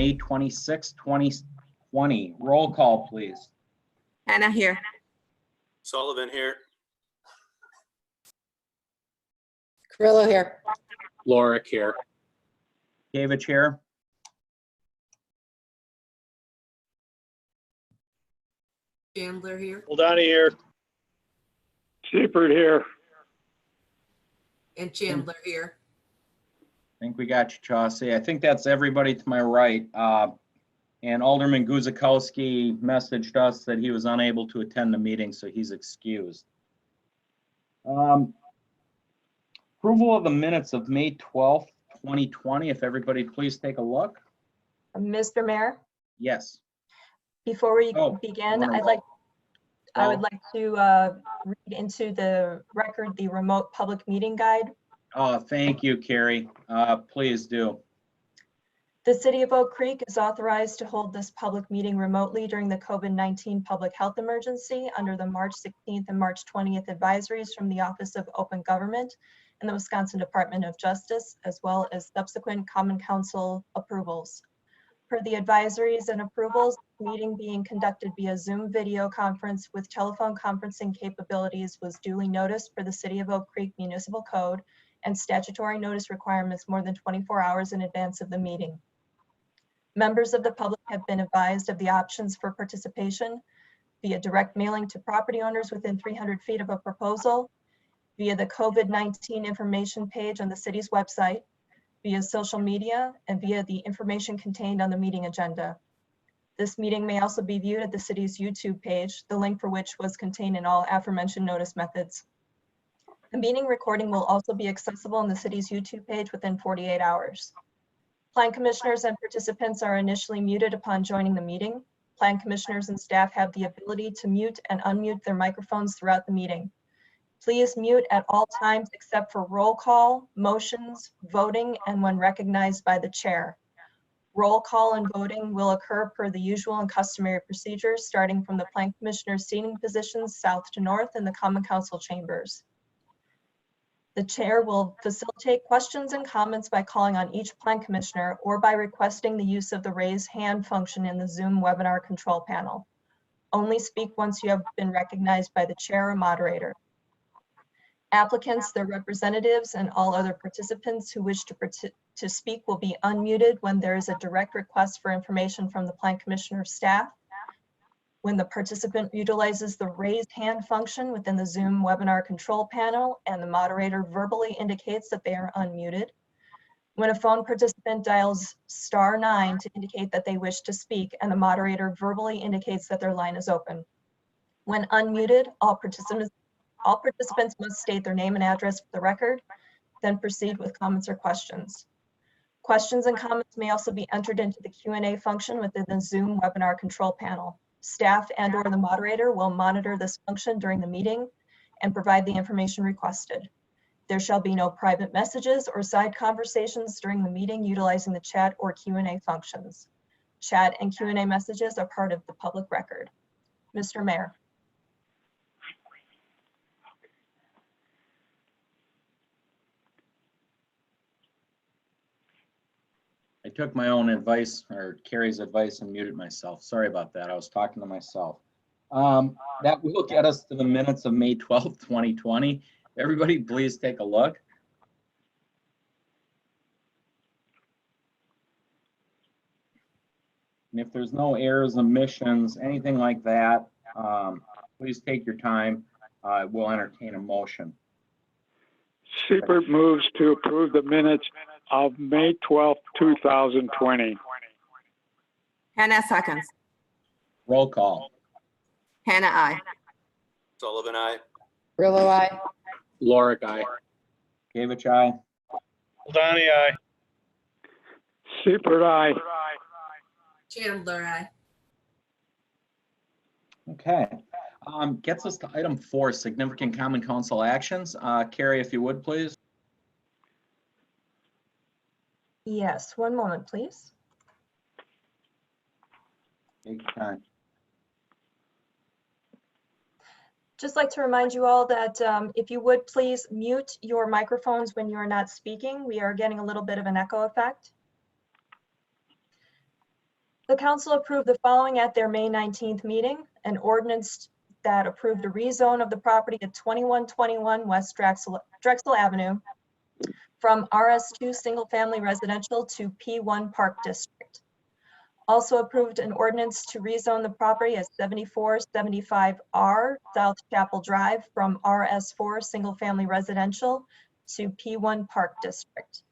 May 26, 2020. Roll call, please. Hannah here. Sullivan here. Carrillo here. Lorick here. David here. Chandler here. Donnie here. Seifert here. And Chandler here. I think we got you, Chauncey. I think that's everybody to my right. And Alderman Guzikowski messaged us that he was unable to attend the meeting, so he's excused. Approval of the minutes of May 12th, 2020. If everybody please take a look. Mr. Mayor, Yes. before we Oh, begin, wonderful. I would like to read into the record the remote public meeting guide. Oh, thank you, Carrie. Please do. The City of Oak Creek is authorized to hold this public meeting remotely during the COVID-19 public health emergency under the March 16th and March 20th advisories from the Office of Open Government and the Wisconsin Department of Justice, as well as subsequent Common Council approvals. Per the advisories and approvals, the meeting being conducted via Zoom video conference with telephone conferencing capabilities was duly noticed for the City of Oak Creek Municipal Code and statutory notice requirements more than 24 hours in advance of the meeting. Members of the public have been advised of the options for participation via direct mailing to property owners within 300 feet of a proposal, via the COVID-19 information page on the city's website, via social media, and via the information contained on the meeting agenda. This meeting may also be viewed at the city's YouTube page, the link for which was contained in all aforementioned notice methods. The meeting recording will also be accessible on the city's YouTube page within 48 hours. Plan commissioners and participants are initially muted upon joining the meeting. Plan commissioners and staff have the ability to mute and unmute their microphones throughout the meeting. Please mute at all times except for roll call, motions, voting, and when recognized by the chair. Roll call and voting will occur per the usual and customary procedures, starting from the Plan Commissioner's seating positions south to north in the Common Council chambers. The chair will facilitate questions and comments by calling on each Plan Commissioner or by requesting the use of the raise hand function in the Zoom webinar control panel. Only speak once you have been recognized by the chair or moderator. Applicants, their representatives, and all other participants who wish to speak will be unmuted when there is a direct request for information from the Plan Commissioner staff. When the participant utilizes the raised hand function within the Zoom webinar control panel and the moderator verbally indicates that they are unmuted. When a phone participant dials *9 to indicate that they wish to speak and the moderator verbally indicates that their line is open. When unmuted, all participants must state their name and address for the record, then proceed with comments or questions. Questions and comments may also be entered into the Q&A function within the Zoom webinar control panel. Staff and/or the moderator will monitor this function during the meeting and provide the information requested. There shall be no private messages or side conversations during the meeting utilizing the chat or Q&A functions. Chat and Q&A messages are part of the public record. Mr. Mayor. I took my own advice, or Carrie's advice, and muted myself. Sorry about that. I was talking to myself. That will get us to the minutes of May 12th, 2020. Everybody, please take a look. And if there's no errors, omissions, anything like that, please take your time. We'll entertain a motion. Seifert moves to approve the minutes of May 12th, 2020. Hannah seconds. Roll call. Hannah, aye. Sullivan, aye. Carrillo, aye. Lorick, aye. Gavich, aye. Donnie, aye. Seifert, aye. Chandler, aye. Okay. Gets us to item 4, significant common council actions. Carrie, if you would, please. Yes, one moment, please. Take your time. Just like to remind you all that if you would please mute your microphones when you are not speaking. We are getting a little bit of an echo effect. The council approved the following at their May 19th meeting: an ordinance that approved a rezone of the property at 2121 West Drexel Avenue from RS2 Single Family Residential to P1 Park District. Also approved an ordinance to rezone the property at 7475R South Chapel Drive from RS4 Single Family Residential to P1 Park District.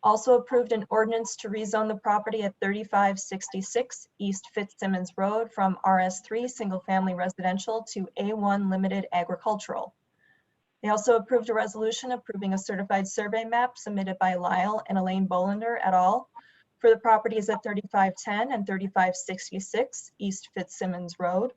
Also approved an ordinance to rezone the property at 3566 East Fitzsimmons Road from RS3 Single Family Residential to A1 Limited Agricultural. They also approved a resolution approving a certified survey map submitted by Lyle and Elaine Bolander et al. For the properties at 3510 and 3566 East Fitzsimmons Road.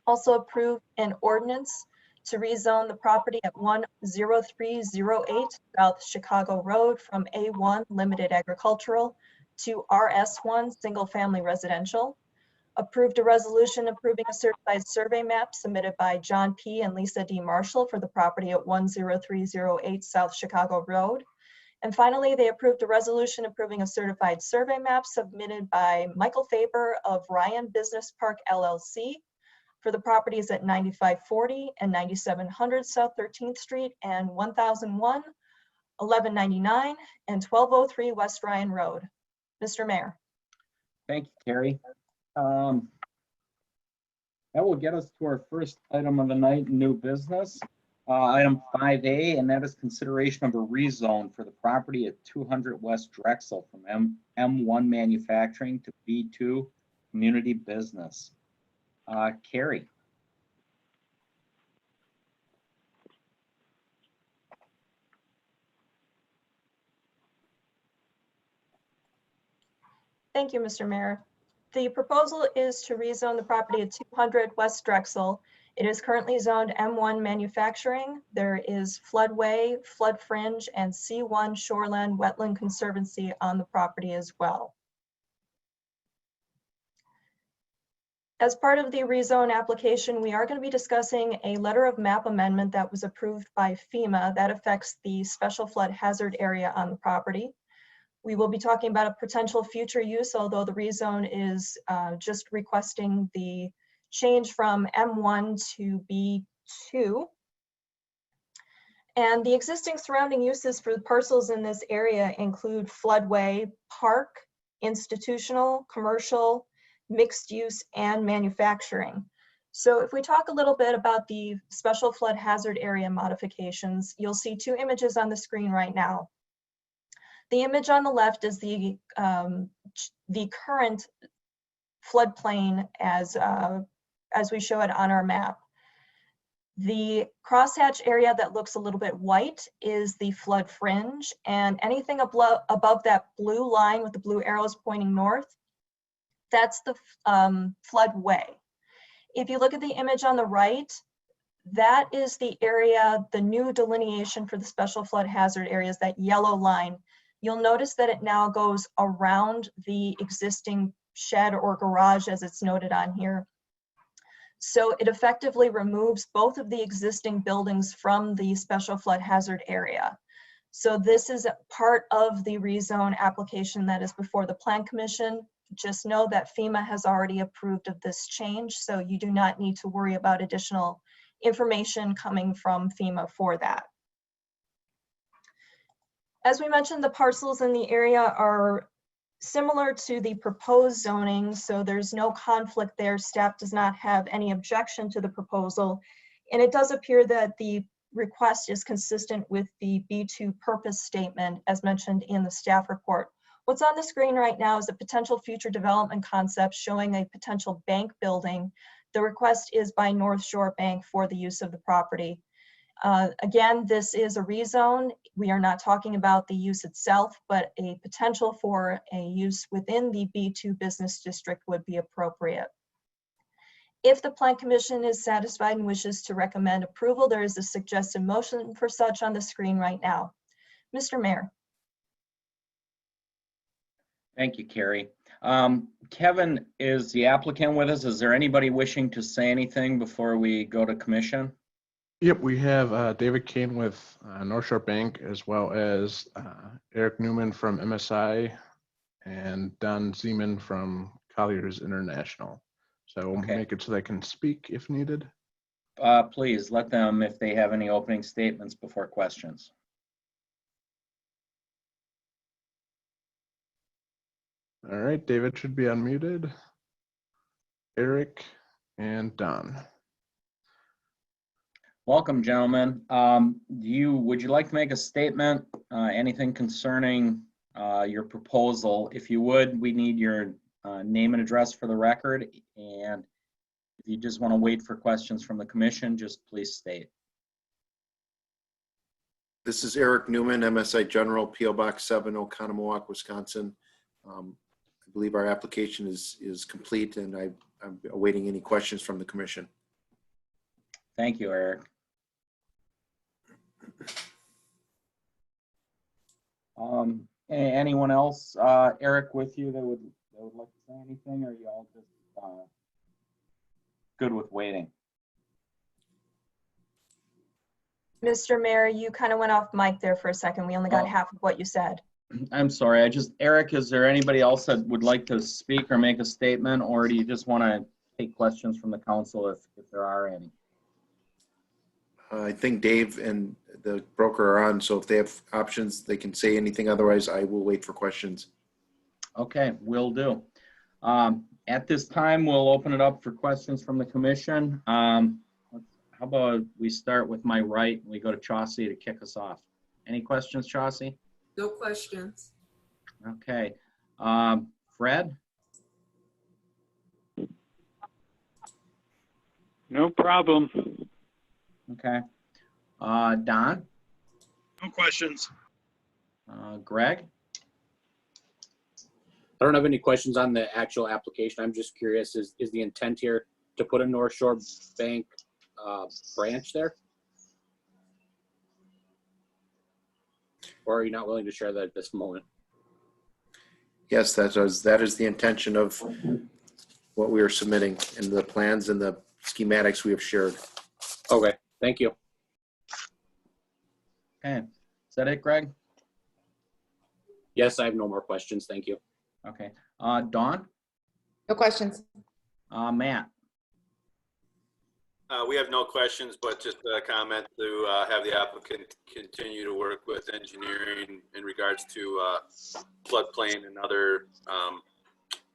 Also approved an ordinance to rezone the property at 10308 South Chicago Road from A1 Limited Agricultural to RS1 Single Family Residential. Approved a resolution approving a certified survey map submitted by John P. and Lisa D. Marshall for the property at 10308 South Chicago Road. And finally, they approved a resolution approving a certified survey map submitted by Michael Faber of Ryan Business Park LLC for the properties at 9540 and 9700 South 13th Street and 1001, 1199, and 1203 West Ryan Road. Mr. Mayor. Thank you, Carrie. That will get us to our first item of the night, new business. Item 5A, and that is consideration of a rezone for the property at 200 West Drexel from M1 Manufacturing to B2 Community Business. Carrie. Thank you, Mr. Mayor. The proposal is to rezone the property at 200 West Drexel. It is currently zoned M1 Manufacturing. There is floodway, flood fringe, and C1 Shoreland Wetland Conservancy on the property as well. As part of the rezone application, we are going to be discussing a letter of map amendment that was approved by FEMA that affects the special flood hazard area on the property. We will be talking about a potential future use, although the rezone is just requesting the change from M1 to B2. And the existing surrounding uses for the parcels in this area include floodway, park, institutional, commercial, mixed use, and manufacturing. So if we talk a little bit about the special flood hazard area modifications, you'll see two images on the screen right now. The image on the left is the current floodplain as we show it on our map. The crosshatch area that looks a little bit white is the flood fringe, and anything above that blue line with the blue arrows pointing north, that's the floodway. If you look at the image on the right, that is the area, the new delineation for the special flood hazard areas, that yellow line. You'll notice that it now goes around the existing shed or garage as it's noted on here. So it effectively removes both of the existing buildings from the special flood hazard area. So this is part of the rezone application that is before the Plan Commission. Just know that FEMA has already approved of this change, so you do not need to worry about additional information coming from FEMA for that. As we mentioned, the parcels in the area are similar to the proposed zoning, so there's no conflict there. Staff does not have any objection to the proposal, and it does appear that the request is consistent with the B2 purpose statement as mentioned in the staff report. What's on the screen right now is a potential future development concept showing a potential bank building. The request is by North Shore Bank for the use of the property. Again, this is a rezone. We are not talking about the use itself, but a potential for a use within the B2 business district would be appropriate. If the Plan Commission is satisfied and wishes to recommend approval, there is a suggested motion for such on the screen right now. Mr. Mayor. Thank you, Carrie. Kevin is the applicant with us. Is there anybody wishing to say anything before we go to commission? Yep, we have David Kane with North Shore Bank, as well as Eric Newman from MSI and Don Zeman from Colliers International. So we'll Okay. make it so they can speak if needed. Please let them, if they have any opening statements before questions. All right, David should be unmuted. Eric and Don. Welcome, gentlemen. Would you like to make a statement, anything concerning your proposal? If you would, we need your name and address for the record. And if you just want to wait for questions from the commission, just please state. This is Eric Newman, MSI General, PO Box 7, Oconomowoc, Wisconsin. I believe our application is complete, and I'm awaiting any questions from the commission. Thank you, Eric. Anyone else, Eric, with you that would like to say anything, or are you all just good with waiting? Mr. Mayor, you kind of went off mic there for a second. We only got half of what you said. I'm sorry. Eric, is there anybody else that would like to speak or make a statement, or do you just want to take questions from the council if there are any? I think Dave and the broker are on, so if they have options, they can say anything. Otherwise, I will wait for questions. Okay, will do. At this time, we'll open it up for questions from the commission. How about we start with my right and we go to Chauncey to kick us off. Any questions, Chauncey? No questions. Okay. Fred? No problem. Okay. Don? No questions. Greg? I don't have any questions on the actual application. I'm just curious, is the intent here to put a North Shore Bank branch there? Or are you not willing to share that at this moment? Yes, that is the intention of what we are submitting in the plans and the schematics we have shared. Okay, thank you. Okay. Is that it, Greg? Yes, I have no more questions. Thank you. Okay. Dawn? No questions. Matt? We have no questions, but just a comment to have the applicant continue to work with engineering in regards to floodplain and other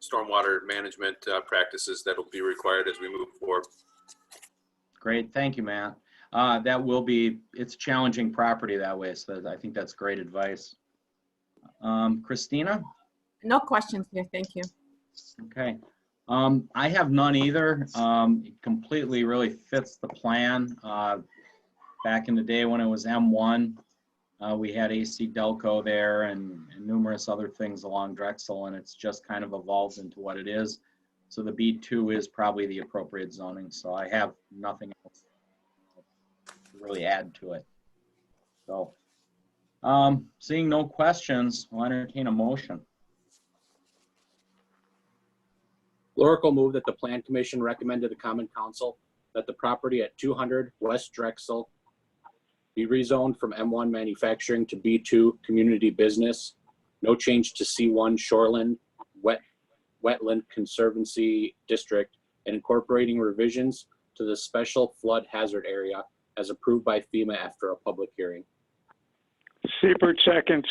stormwater management practices that will be required as we move forward. Great. Thank you, Matt. It's a challenging property that way, so I think that's great advice. Christina? No questions here. Thank you. Okay. I have none either. It completely really fits the plan. Back in the day when it was M1, we had AC Delco there and numerous other things along Drexel, and it's just kind of evolved into what it is. So the B2 is probably the appropriate zoning. So I have nothing else to really add to it. So seeing no questions, I'll entertain a motion. Lorick will move that the Plan Commission recommend to the Common Council that the property at 200 West Drexel be rezoned from M1 manufacturing to B2 community business. No change to C1 shoreland wetland conservancy district, and incorporating revisions to the special flood hazard area as approved by FEMA after a public hearing. Seibert seconds.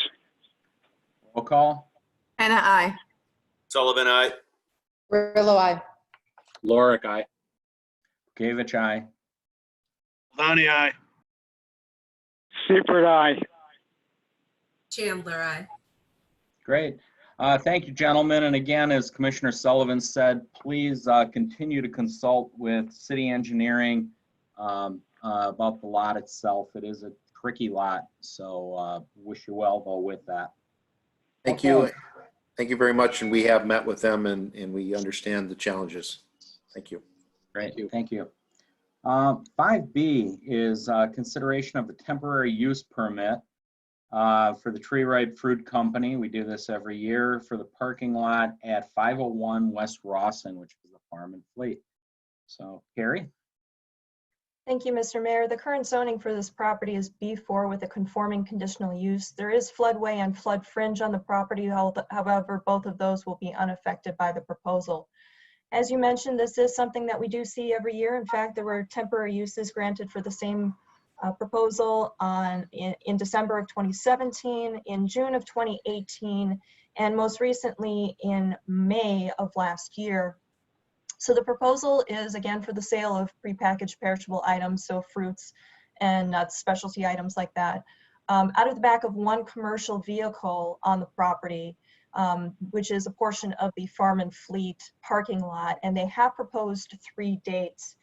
Roll call. Hannah, aye. Sullivan, aye. Grillo, aye. Lorick, aye. Gavich, aye. Donnie, aye. Seibert, aye. Chandler, aye. Great. Thank you, gentlemen. And again, as Commissioner Sullivan said, please continue to consult with city engineering about the lot itself. It is a tricky lot, so wish you well though with that. Thank you. Thank you very much. And we have met with them and we understand the challenges. Thank you. Great, thank you. 5B is consideration of the temporary use permit for the Tree Ripe Fruit Company. We do this every year for the parking lot at 501 West Rawson, which is the Farm and Fleet. So, Carrie? Thank you, Mr. Mayor. The current zoning for this property is B4 with a conforming conditional use. There is floodway and flood fringe on the property. However, both of those will be unaffected by the proposal. As you mentioned, this is something that we do see every year. In fact, there were temporary uses granted for the same proposal in December of 2017, in June of 2018, and most recently in May of last year. So the proposal is again for the sale of prepackaged perishable items, so fruits and nuts, specialty items like that, out of the back of one commercial vehicle on the property, which is a portion of the Farm and Fleet parking lot, and they have proposed 3 dates.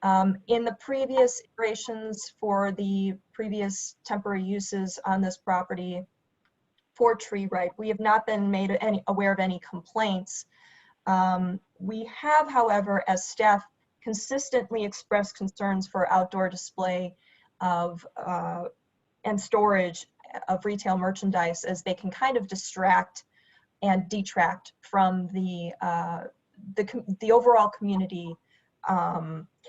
In the previous iterations for the previous temporary uses on this property for tree ripe, we have not been made aware of any complaints. We have, however, as staff, consistently expressed concerns for outdoor display of and storage of retail merchandise, as they can kind of distract and detract from the overall community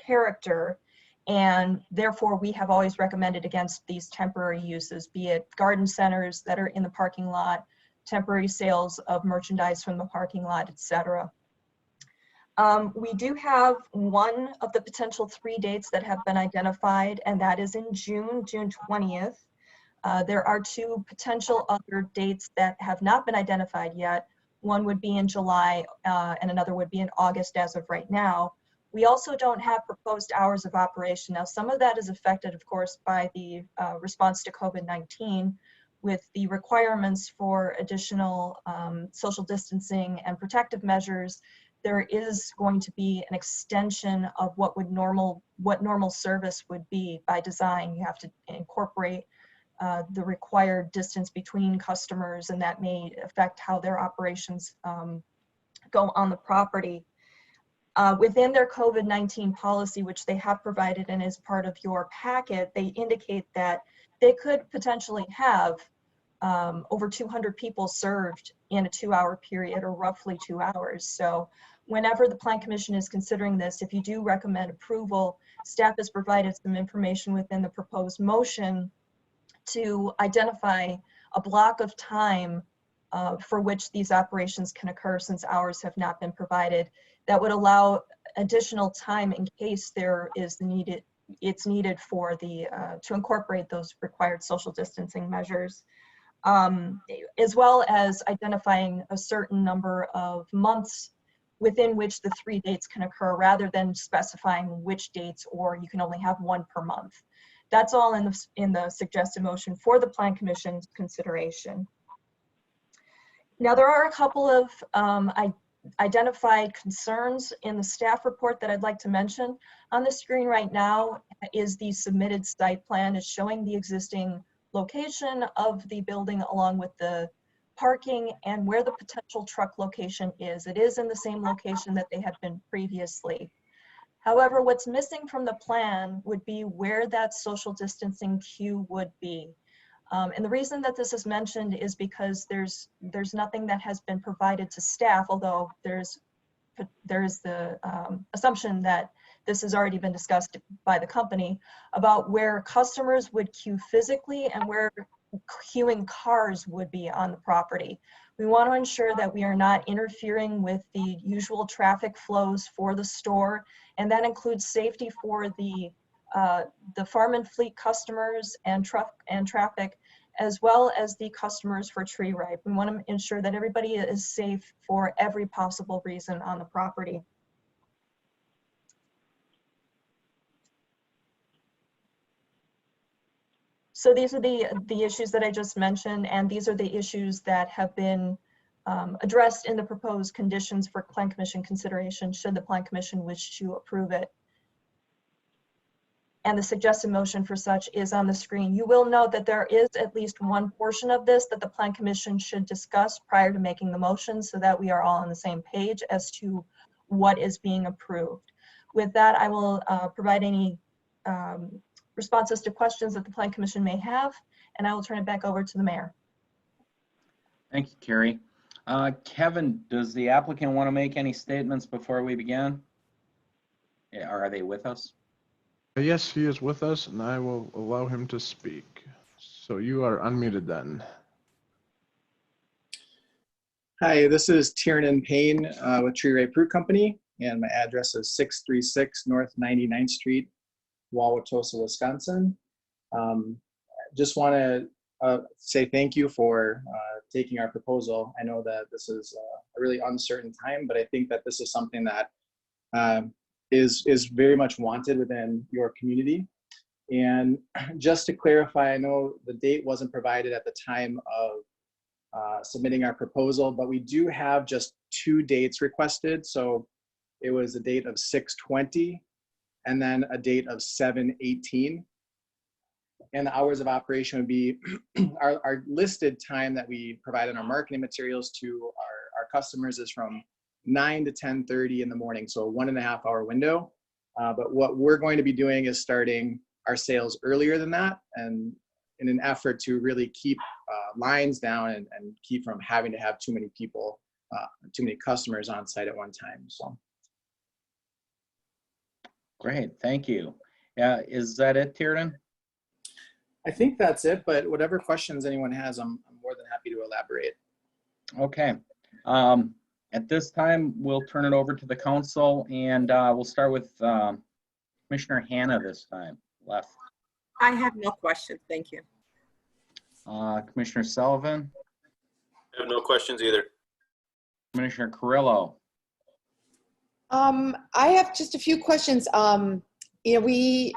character, and therefore we have always recommended against these temporary uses, be it garden centers that are in the parking lot, temporary sales of merchandise from the parking lot, etc. We do have one of the potential 3 dates that have been identified, and that is in June 20th. There are 2 potential other dates that have not been identified yet. One would be in July and another would be in August as of right now. We also don't have proposed hours of operation. Now, some of that is affected, of course, by the response to COVID-19, with the requirements for additional social distancing and protective measures. There is going to be an extension of what normal service would be by design. You have to incorporate the required distance between customers, and that may affect how their operations go on the property. Within their COVID-19 policy, which they have provided and is part of your packet, they indicate that they could potentially have over 200 people served in a 2-hour period, or roughly 2 hours. So whenever the Plan Commission is considering this, if you do recommend approval, staff has provided some information within the proposed motion to identify a block of time for which these operations can occur, since hours have not been provided. That would allow additional time in case it's needed for to incorporate those required social distancing measures, as well as identifying a certain number of months within which the 3 dates can occur, rather than specifying which dates, or you can only have 1 per month. That's all in the suggested motion for the Plan Commission's consideration. Now, there are a couple of identified concerns in the staff report that I'd like to mention. On the screen right now is the submitted site plan. It's showing the existing location of the building along with the parking and where the potential truck location is. It is in the same location that they had been previously. However, what's missing from the plan would be where that social distancing queue would be. And the reason that this is mentioned is because there's nothing that has been provided to staff, although there is the assumption that this has already been discussed by the company, about where customers would queue physically and where queuing cars would be on the property. We want to ensure that we are not interfering with the usual traffic flows for the store, and that includes safety for the Farm and Fleet customers and traffic, as well as the customers for Tree Ripe. We want to ensure that everybody is safe for every possible reason on the property. So these are the issues that I just mentioned, and these are the issues that have been addressed in the proposed conditions for Plan Commission consideration, should the Plan Commission wish to approve it. And the suggested motion for such is on the screen. You will note that there is at least one portion of this that the Plan Commission should discuss prior to making the motion, so that we are all on the same page as to what is being approved. With that, I will provide any responses to questions that the Plan Commission may have, and I will turn it back over to the mayor. Thank you, Carrie. Kevin, does the applicant want to make any statements before we begin? Yeah, are they with us? Yes, he is with us, and I will allow him to speak. So you are unmuted then. Hi, this is Tiernan Payne with Tree Ray Fruit Company, and my address is 636 North 99th Street, Wauwatosa, Wisconsin. Just want to say thank you for taking our proposal. I know that this is a really uncertain time, but I think that this is something that is very much wanted within your community. And just to clarify, I know the date wasn't provided at the time of submitting our proposal, but we do have just 2 dates requested. So it was a date of 6/20 and then a date of 7/18. And the hours of operation would be our listed time that we provide in our marketing materials to our customers is from 9 to 10:30 in the morning, so a 1.5 hour window. But what we're going to be doing is starting our sales earlier than that, and in an effort to really keep lines down and keep from having to have too many people, too many customers on site at one time. So. Great, thank you. Yeah, is that it, Tiernan? I think that's it, but whatever questions anyone has, I'm more than happy to elaborate. Okay. At this time, we'll turn it over to the council, and we'll start with Commissioner Hanna this time, left. I have no questions. Thank you. Commissioner Sullivan, I have no questions either. Commissioner Carrillo. I have just a few questions. We,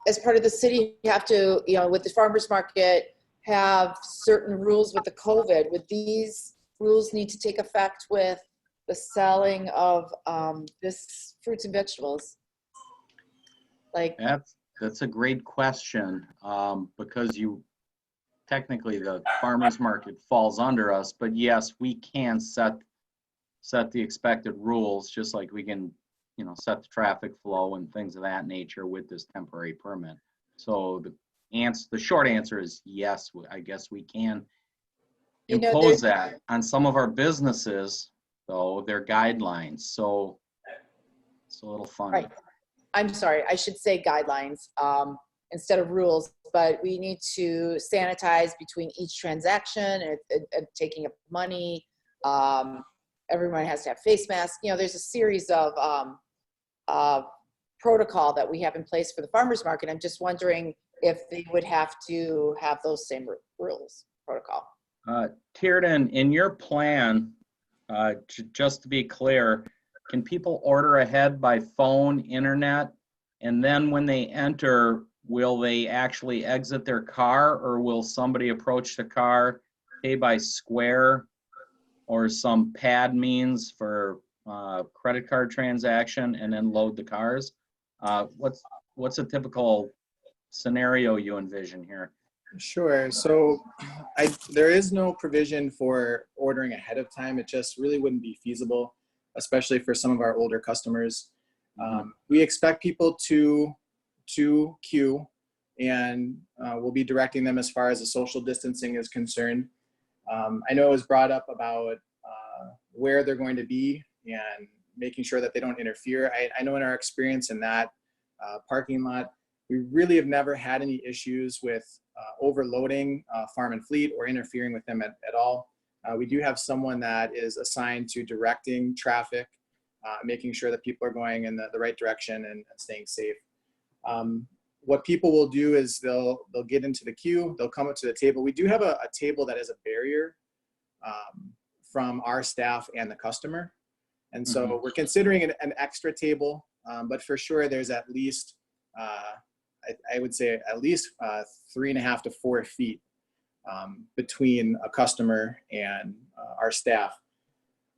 as part of the city, have to, with the farmer's market, have certain rules with the COVID. Would these rules need to take effect with the selling of this fruits and vegetables? Like, That's a great question, because technically the farmer's market falls under us, but yes, we can set the expected rules, just like we can, set the traffic flow and things of that nature with this temporary permit. So the short answer is yes, I guess we can impose that on some of our businesses, though, their guidelines. So it's a little funny. right. I'm sorry, I should say guidelines instead of rules, but we need to sanitize between each transaction and taking up money. Everyone has to have face masks. There's a series of protocol that we have in place for the farmers market. I'm just wondering if they would have to have those same rules, protocol. Tiernan, in your plan, just to be clear, can people order ahead by phone, internet, and then when they enter, will they actually exit their car, or will somebody approach the car, pay by Square, or some pad means for credit card transaction, and then load the cars? What's a typical scenario you envision here? Sure. So there is no provision for ordering ahead of time. It just really wouldn't be feasible, especially for some of our older customers. We expect people to queue, and we'll be directing them as far as the social distancing is concerned. I know it was brought up about where they're going to be and making sure that they don't interfere. I know in our experience in that parking lot, we really have never had any issues with overloading farm and fleet or interfering with them at all. We do have someone that is assigned to directing traffic, making sure that people are going in the right direction and staying safe. What people will do is they'll get into the queue, they'll come up to the table. We do have a table that is a barrier from our staff and the customer. And so we're considering an extra table, but for sure there's at least, I would say at least 3.5 to 4 feet between a customer and our staff.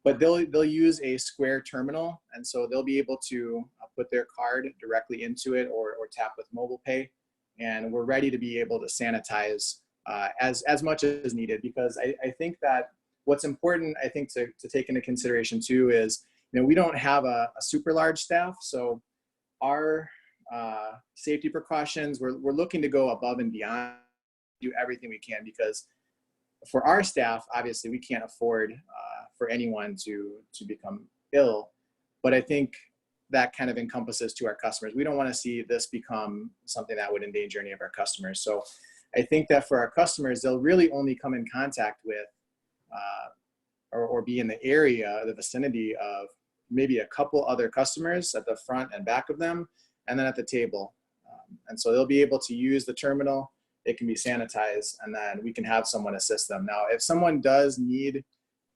But they'll use a Square terminal, and so they'll be able to put their card directly into it or tap with mobile pay, and we're ready to be able to sanitize as much as needed, because I think that what's important, I think, to take into consideration too is, we don't have a super large staff, so our safety precautions, we're looking to go above and beyond, do everything we can, because for our staff, obviously we can't afford for anyone to become ill. But I think that kind of encompasses to our customers. We don't want to see this become something that would endanger any of our customers. So I think that for our customers, they'll really only come in contact with or be in the area, the vicinity of maybe a couple other customers at the front and back of them, and then at the table. And so they'll be able to use the terminal. It can be sanitized, and then we can have someone assist them. Now, if someone does need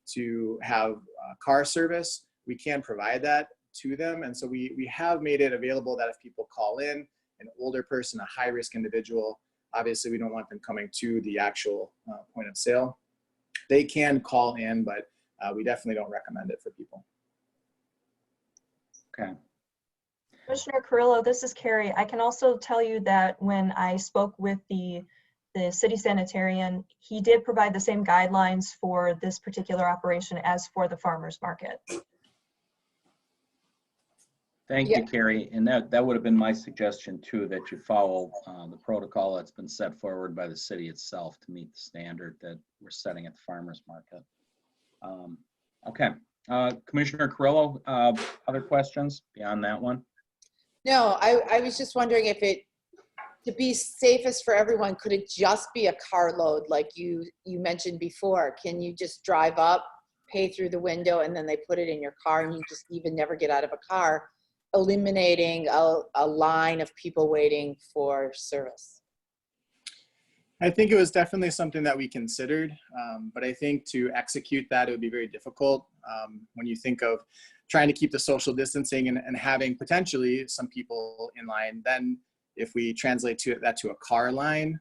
to have car service, we can provide that to them. And so we have made it available that if people call in, an older person, a high-risk individual, obviously we don't want them coming to the actual point of sale. They can call in, but we definitely don't recommend it for people. Okay. Commissioner Carrillo, this is Carrie. I can also tell you that when I spoke with the city sanitarian, he did provide the same guidelines for this particular operation as for the farmer's market. Thank you, Carrie. And that would have been my suggestion too, that you follow the protocol that's been set forward by the city itself to meet the standard that we're setting at the farmer's market. Okay. Commissioner Carrillo, other questions beyond that one? No, I was just wondering if to be safest for everyone, could it just be a carload like you mentioned before? Can you just drive up, pay through the window, and then they put it in your car and you just even never get out of a car, eliminating a line of people waiting for service? I think it was definitely something that we considered, but I think to execute that, it would be very difficult when you think of trying to keep the social distancing and having potentially some people in line. Then if we translate that to a car line,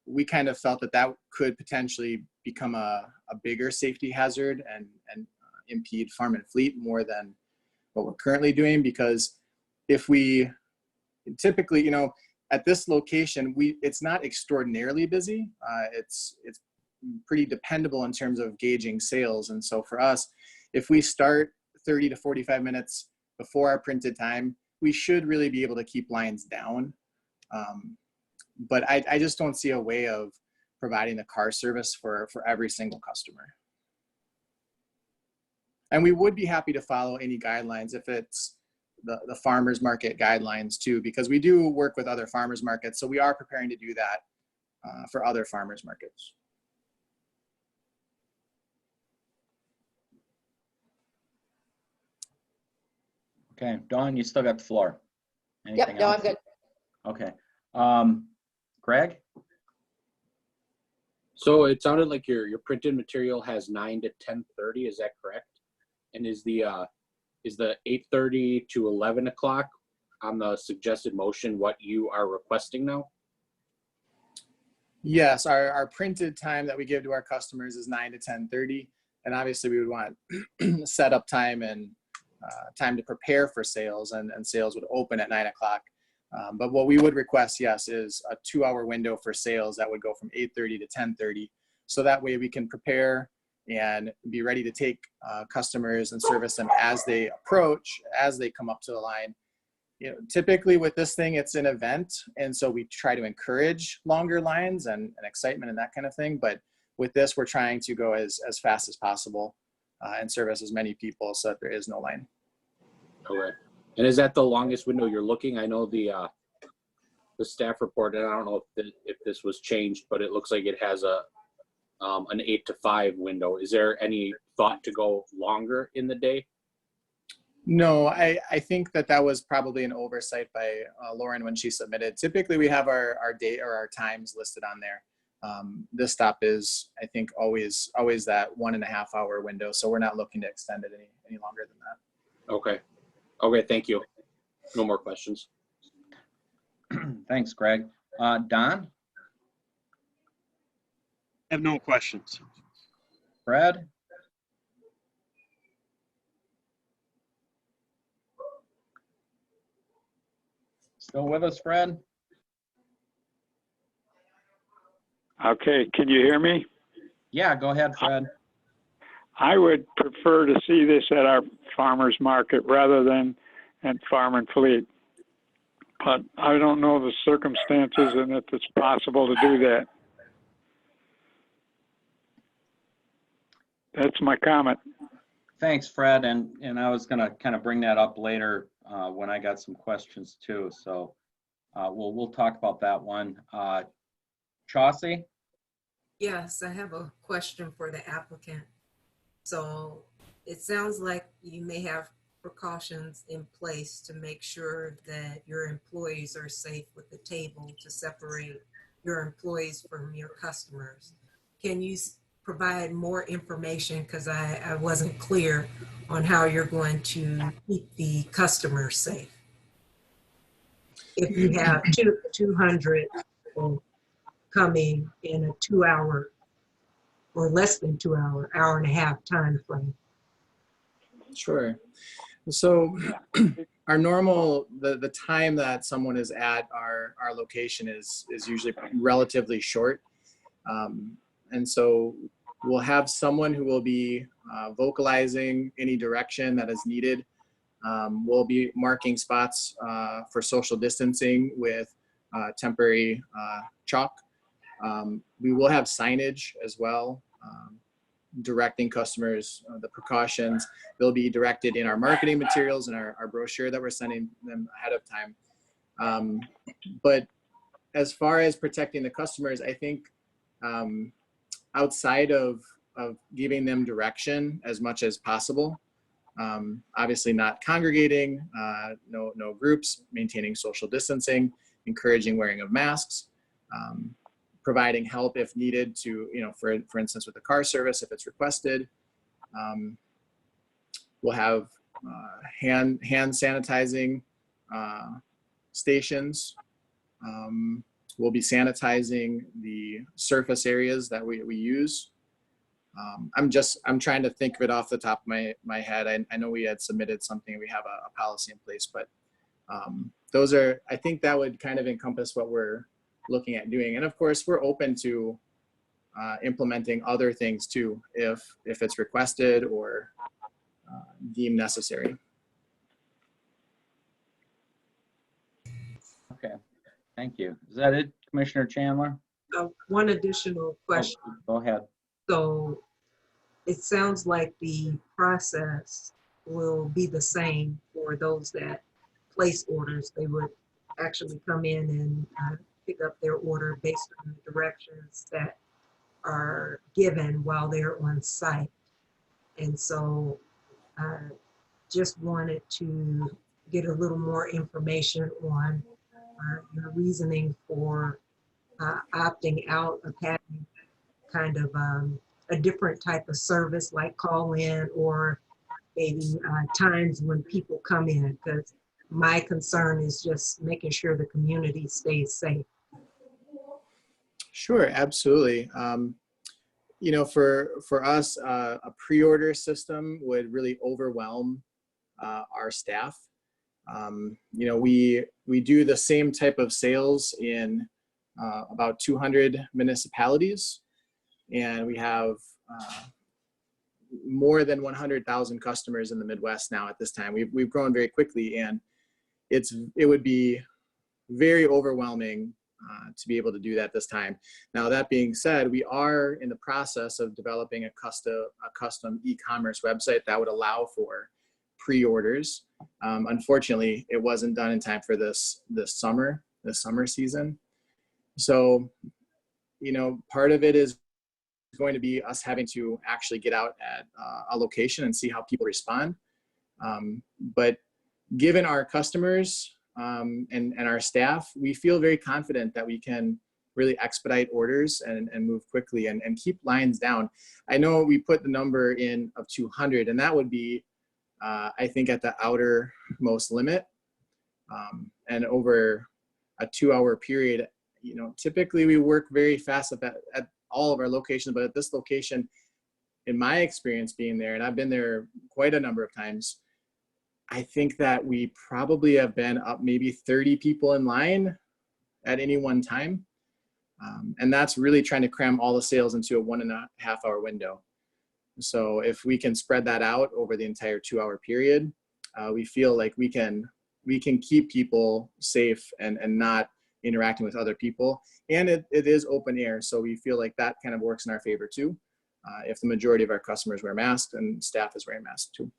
we kind of felt that could potentially become a bigger safety hazard and impede farm and fleet more than what we're currently doing. Because if we typically, at this location, it's not extraordinarily busy. It's pretty dependable in terms of gauging sales. And so for us, if we start 30 to 45 minutes before our printed time, we should really be able to keep lines down. But I just don't see a way of providing the car service for every single customer. And we would be happy to follow any guidelines if it's the farmers market guidelines too, because we do work with other farmers markets. So we are preparing to do that for other farmers markets. Okay, Dawn, you still got the floor. Anything Yep, no, else? I'm good. Okay. Greg? So it sounded like your printed material has 9 to 10:30. Is that correct? And is the 8:30 to 11 o'clock on the suggested motion what you are requesting now? Yes, our printed time that we give to our customers is 9 to 10:30. And obviously we would want setup time and time to prepare for sales, and sales would open at 9 o'clock. But what we would request, yes, is a 2-hour window for sales that would go from 8:30 to 10:30. So that way we can prepare and be ready to take customers and service them as they approach, as they come up to the line. Typically with this thing, it's an event. And so we try to encourage longer lines and excitement and that kind of thing. But with this, we're trying to go as fast as possible and service as many people so that there is no line. Okay. And is that the longest window you're looking? I know the staff report, and I don't know if this was changed, but it looks like it has an 8 to 5 window. Is there any thought to go longer in the day? No, I think that was probably an oversight by Lauren when she submitted. Typically we have our date or our times listed on there. This stop is, I think, always that 1.5 hour window. So we're not looking to extend it any longer than that. Okay, thank you. No more questions. Thanks, Greg. Don? I have no questions. Fred? Still with us, Fred? Okay, can you hear me? Yeah, go ahead, Fred. I would prefer to see this at our farmers market rather than at Farm and Fleet. But I don't know the circumstances and if it's possible to do that. That's my comment. Thanks, Fred. And I was gonna kind of bring that up later when I got some questions too. So we'll talk about that one. Chauncey? Yes, I have a question for the applicant. So it sounds like you may have precautions in place to make sure that your employees are safe with the table to separate your employees from your customers. Can you provide more information? Because I wasn't clear on how you're going to keep the customers safe. If you have 200 people coming in a 2-hour or less than 2 hour, hour and a half time frame. Sure. So our normal, the time that someone is at our location is usually relatively short. And so we'll have someone who will be vocalizing any direction that is needed. We'll be marking spots for social distancing with temporary chalk. We will have signage as well, directing customers the precautions. They'll be directed in our marketing materials and our brochure that we're sending them ahead of time. But as far as protecting the customers, I think outside of giving them direction as much as possible, obviously not congregating, no groups, maintaining social distancing, encouraging wearing of masks, providing help if needed to, for instance, with the car service, if it's requested. We'll have hand sanitizing stations. We'll be sanitizing the surface areas that we use. I'm trying to think of it off the top of my head. I know we had submitted something, we have a policy in place, but I think that would kind of encompass what we're looking at doing. And of course, we're open to implementing other things too, if it's requested or deemed necessary. Okay, thank you. Is that it, Commissioner Chandler? One additional question. Oh, go ahead. So it sounds like the process will be the same for those that place orders. They would actually come in and pick up their order based on the directions that are given while they're on site. And so just wanted to get a little more information on your reasoning for opting out of having kind of a different type of service like call in or maybe times when people come in, because my concern is just making sure the community stays safe. Sure, absolutely. For us, a pre-order system would really overwhelm our staff. We do the same type of sales in about 200 municipalities, and we have more than 100,000 customers in the Midwest now at this time. We've grown very quickly, and it would be very overwhelming to be able to do that this time. Now, that being said, we are in the process of developing a custom e-commerce website that would allow for pre-orders. Unfortunately, it wasn't done in time for this summer season. So, part of it is going to be us having to actually get out at a location and see how people respond. But given our customers and our staff, we feel very confident that we can really expedite orders and move quickly and keep lines down. I know we put the number in of 200, and that would be, I think, at the outermost limit. And over a 2-hour period, typically we work very fast at all of our locations, but at this location, in my experience being there, and I've been there quite a number of times, I think that we probably have been up maybe 30 people in line at any one time. And that's really trying to cram all the sales into a 1.5 hour window. So if we can spread that out over the entire 2-hour period, we feel like we can keep people safe and not interacting with other people. And it is open air, so we feel like that kind of works in our favor too. if the majority of our customers wear masks and staff is wearing masks too.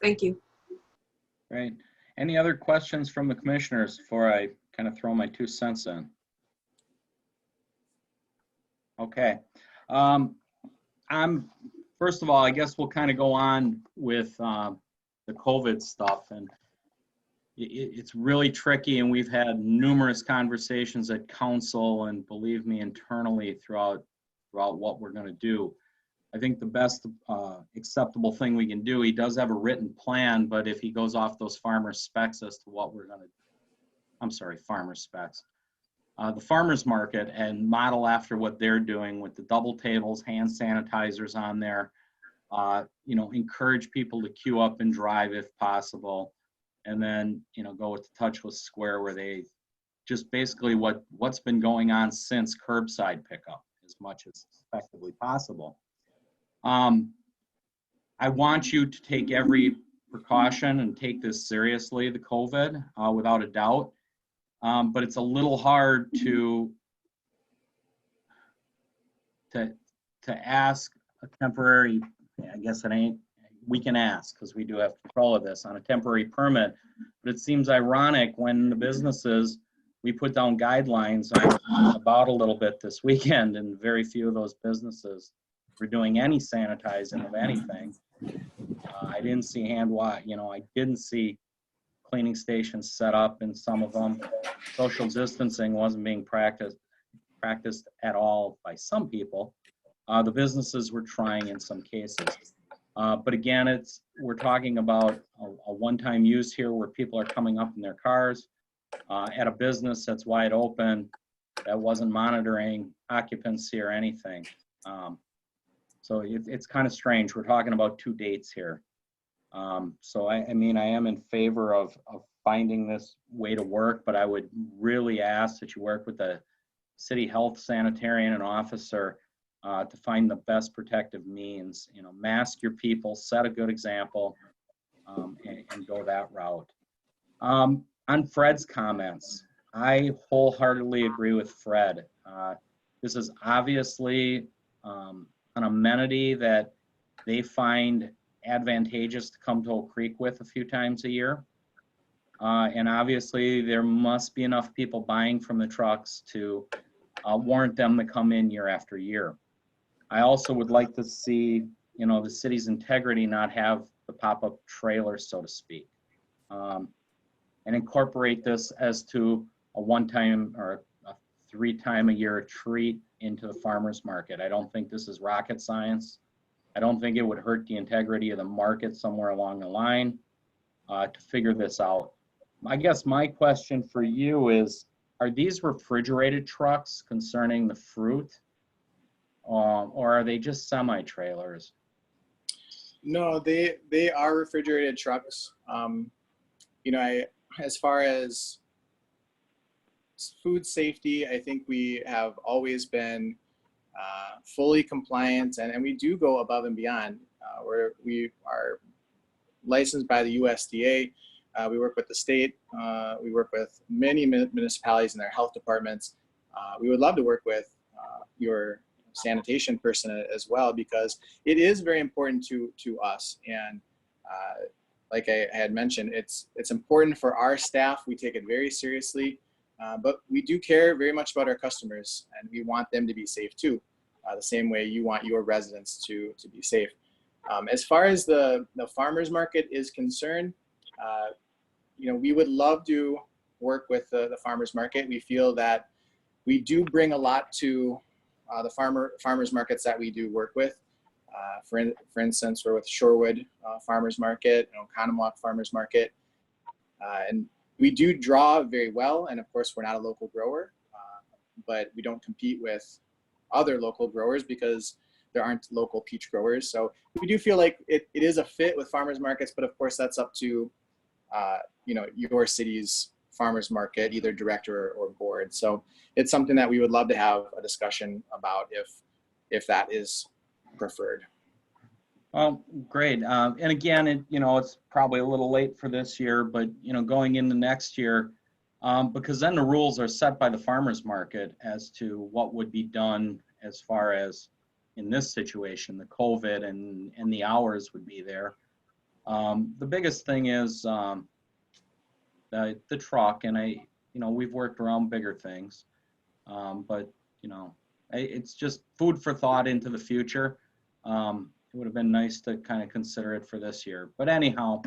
Thank you. Great. Any other questions from the commissioners before I kind of throw my 2 cents in? Okay. First of all, I guess we'll kind of go on with the COVID stuff, and it's really tricky, and we've had numerous conversations at council, and believe me, internally throughout what we're going to do. I think the best acceptable thing we can do, he does have a written plan, but if he goes off those farmer specs as to what we're going to, I'm sorry, farmer specs, the farmer's market, and model after what they're doing with the double tables, hand sanitizers on there, you know, encourage people to queue up and drive if possible. And then, you know, go with the touchless square where they just basically what's been going on since curbside pickup as much as effectively possible. I want you to take every precaution and take this seriously, the COVID, without a doubt. But it's a little hard to ask a temporary, I guess it ain't, we can ask because we do have control of this on a temporary permit, but it seems ironic when the businesses, we put down guidelines about a little bit this weekend, and very few of those businesses were doing any sanitizing of anything. I didn't see hand wash, you know, I didn't see cleaning stations set up in some of them. Social distancing wasn't being practiced at all by some people. The businesses were trying in some cases. But again, we're talking about a one-time use here where people are coming up in their cars at a business that's wide open, that wasn't monitoring occupancy or anything. So it's kind of strange. We're talking about 2 dates here. So I mean, I am in favor of finding this way to work, but I would really ask that you work with the city health sanitarian and officer to find the best protective means. You know, mask your people, set a good example, and go that route. On Fred's comments, I wholeheartedly agree with Fred. This is obviously an amenity that they find advantageous to come to Oak Creek with a few times a year. And obviously there must be enough people buying from the trucks to warrant them to come in year after year. I also would like to see, you know, the city's integrity not have the pop-up trailer, so to speak, and incorporate this as to a one-time or a 3-time-a-year treat into the farmer's market. I don't think this is rocket science. I don't think it would hurt the integrity of the market somewhere along the line to figure this out. I guess my question for you is, are these refrigerated trucks concerning the fruit, or are they just semi-trailers? No, they are refrigerated trucks. You know, as far as food safety, I think we have always been fully compliant, and we do go above and beyond. We are licensed by the USDA. We work with the state. We work with many municipalities and their health departments. We would love to work with your sanitation person as well, because it is very important to us. And like I had mentioned, it's important for our staff. We take it very seriously, but we do care very much about our customers, and we want them to be safe too, the same way you want your residents to be safe. As far as the farmers market is concerned, you know, we would love to work with the farmers market. We feel that we do bring a lot to the farmers markets that we do work with. For instance, we're with Shorewood Farmers Market, Oconomowoc Farmers Market, and we do draw very well. And of course, we're not a local grower, but we don't compete with other local growers because there aren't local peach growers. So we do feel like it is a fit with farmers markets, but of course that's up to you know, your city's farmers market, either director or board. So it's something that we would love to have a discussion about if that is preferred. Well, great. And again, you know, it's probably a little late for this year, but, you know, going into next year, because then the rules are set by the farmers market as to what would be done as far as in this situation, the COVID and the hours would be there. The biggest thing is the truck, and we've worked around bigger things, but it's just food for thought into the future. It would have been nice to kind of consider it for this year. But anyhow,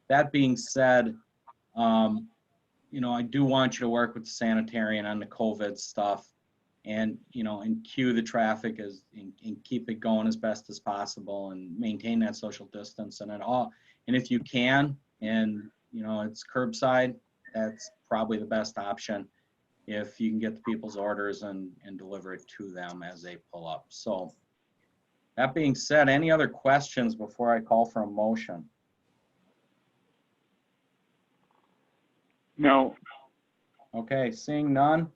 that being said, I do want you to work with the sanitarian on the COVID stuff and cue the traffic and keep it going as best as possible and maintain that social distance and if you can, and it's curbside, that's probably the best option if you can get the people's orders and deliver it to them as they pull up. So that being said, any other questions before I call for a motion? No. Okay, seeing none,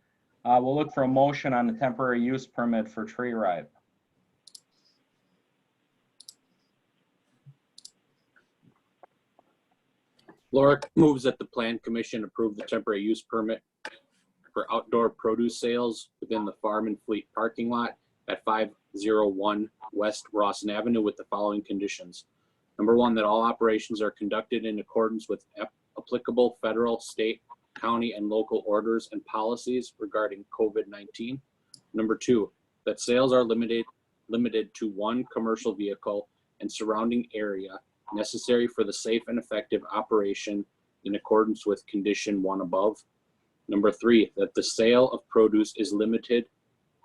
we'll look for a motion on the temporary use permit for Tree Ripe. Lorick moves that the Plan Commission approve the temporary use permit for outdoor produce sales within the Farm and Fleet parking lot at 501 West Rawson Avenue with the following conditions. Number one, that all operations are conducted in accordance with applicable federal, state, county, and local orders and policies regarding COVID-19. Number two, that sales are limited to one commercial vehicle and surrounding area necessary for the safe and effective operation in accordance with condition 1 above. Number three, that the sale of produce is limited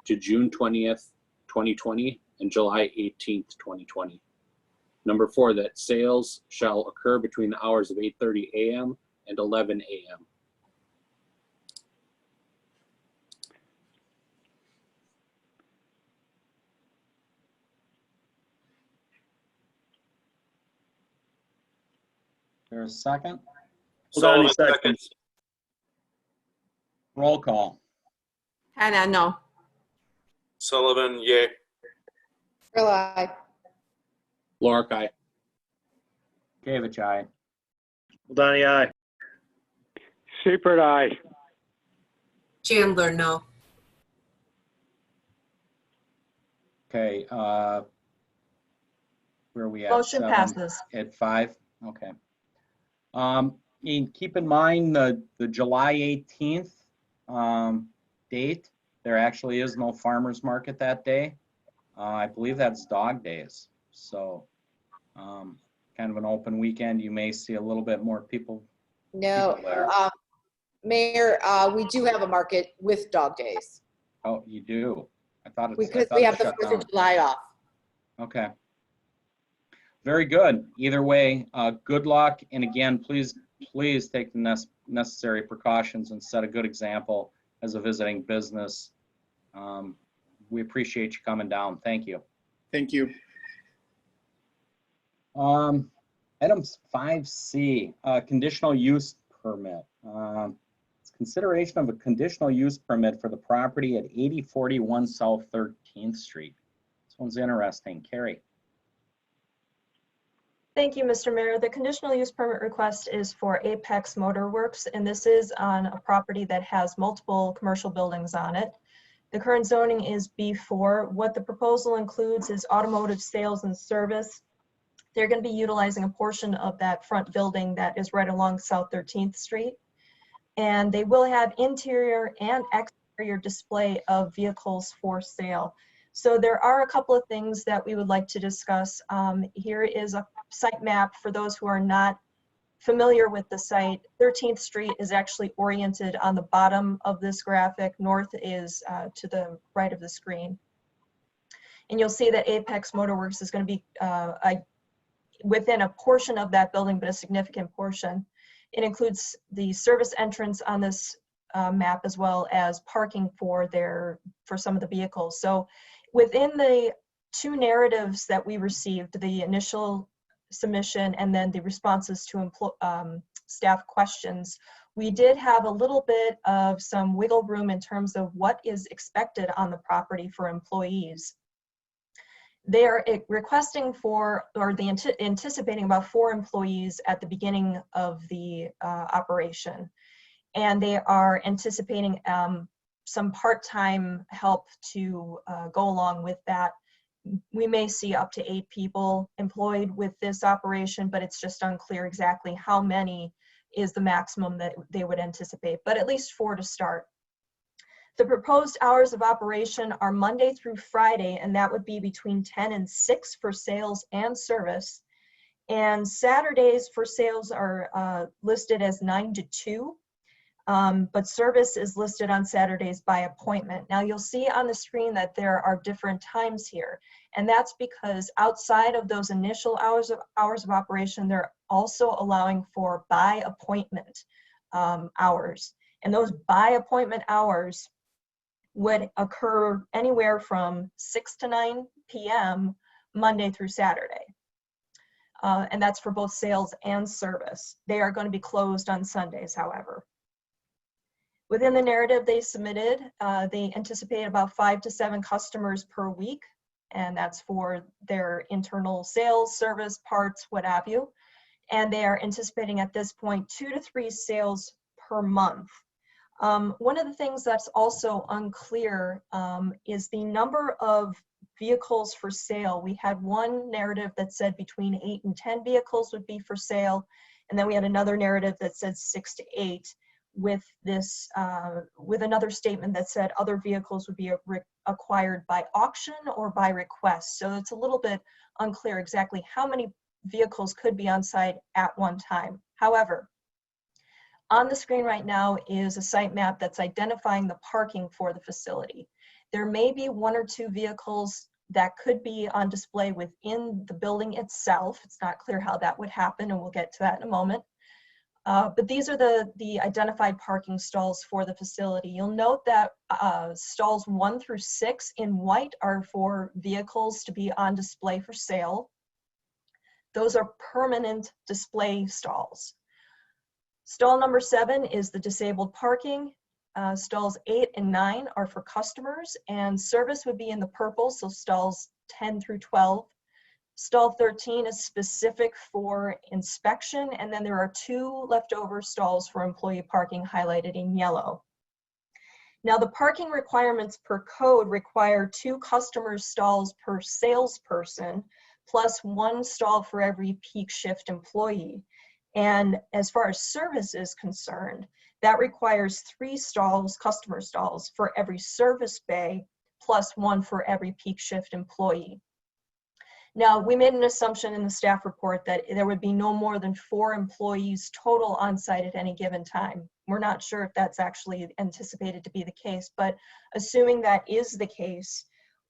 to June 20th, 2020 and July 18th, 2020. Number four, that sales shall occur between the hours of 8:30 a.m. and 11 a.m. There's a second? Sullivan Sullivan seconds. Roll call. Hannah, no. Sullivan, yay. Rely. Lorick, aye. Gavich, aye. Donnie, aye. Seifert, aye. Chandler, no. Okay, where are we at? Motion 7? passes. At 5? Okay. And keep in mind the July 18th date, there actually is no farmer's market that day. I believe that's dog days. So kind of an open weekend. You may see a little bit more people. No, there. Mayor, we do have a market with dog days Oh, you do? I thought it's because I thought we it have the shut 4th down. of July off. Okay. Very good. Either way, good luck. And again, please take the necessary precautions and set a good example as a visiting business. We appreciate you coming down. Thank you. Thank you. Item 5C, conditional use permit. It's consideration of a conditional use permit for the property at 8041 South 13th Street. This one's interesting. Carrie. Thank you, Mr. Mayor. The conditional use permit request is for Apex Motor Works, and this is on a property that has multiple commercial buildings on it. The current zoning is B4. What the proposal includes is automotive sales and service. They're going to be utilizing a portion of that front building that is right along South 13th Street. And they will have interior and exterior display of vehicles for sale. So there are a couple of things that we would like to discuss. Here is a site map for those who are not familiar with the site. 13th Street is actually oriented on the bottom of this graphic. North is to the right of the screen. And you'll see that Apex Motorworks is going to be within a portion of that building, but a significant portion. It includes the service entrance on this map, as well as parking for some of the vehicles. So within the two narratives that we received, the initial submission and then the responses to staff questions, we did have a little bit of some wiggle room in terms of what is expected on the property for employees. They are requesting anticipating about 4 employees at the beginning of the operation. And they are anticipating some part-time help to go along with that. We may see up to 8 people employed with this operation, but it's just unclear exactly how many is the maximum that they would anticipate, but at least 4 to start. The proposed hours of operation are Monday through Friday, and that would be between 10 and 6 for sales and service. And Saturdays for sales are listed as 9 to 2. But service is listed on Saturdays by appointment. Now you'll see on the screen that there are different times here, and that's because outside of those initial hours of operation, they're also allowing for by appointment hours, and those by appointment hours would occur anywhere from 6 to 9 p.m. Monday through Saturday. And that's for both sales and service. They are going to be closed on Sundays, however. Within the narrative they submitted, they anticipate about 5 to 7 customers per week, and that's for their internal sales, service, parts, what have you. And they are anticipating at this point 2 to 3 sales per month. One of the things that's also unclear is the number of vehicles for sale. We had one narrative that said between 8 and 10 vehicles would be for sale, and then we had another narrative that said 6 to 8. With this, with another statement that said other vehicles would be acquired by auction or by request. So it's a little bit unclear exactly how many vehicles could be on site at one time. However, on the screen right now is a site map that's identifying the parking for the facility. There may be 1 or 2 vehicles that could be on display within the building itself. It's not clear how that would happen, and we'll get to that in a moment. But these are the identified parking stalls for the facility. You'll note that stalls 1 through 6 in white are for vehicles to be on display for sale. Those are permanent display stalls. Stall number 7 is the disabled parking. Stalls 8 and 9 are for customers, and service would be in the purple, so stalls 10 through 12. Stall 13 is specific for inspection, and then there are 2 leftover stalls for employee parking highlighted in yellow. Now, the parking requirements per code require 2 customer stalls per salesperson, plus 1 stall for every peak shift employee. And as far as service is concerned, that requires 3 stalls, customer stalls, for every service bay, plus 1 for every peak shift employee. Now, we made an assumption in the staff report that there would be no more than 4 employees total on site at any given time. We're not sure if that's actually anticipated to be the case, but assuming that is the case,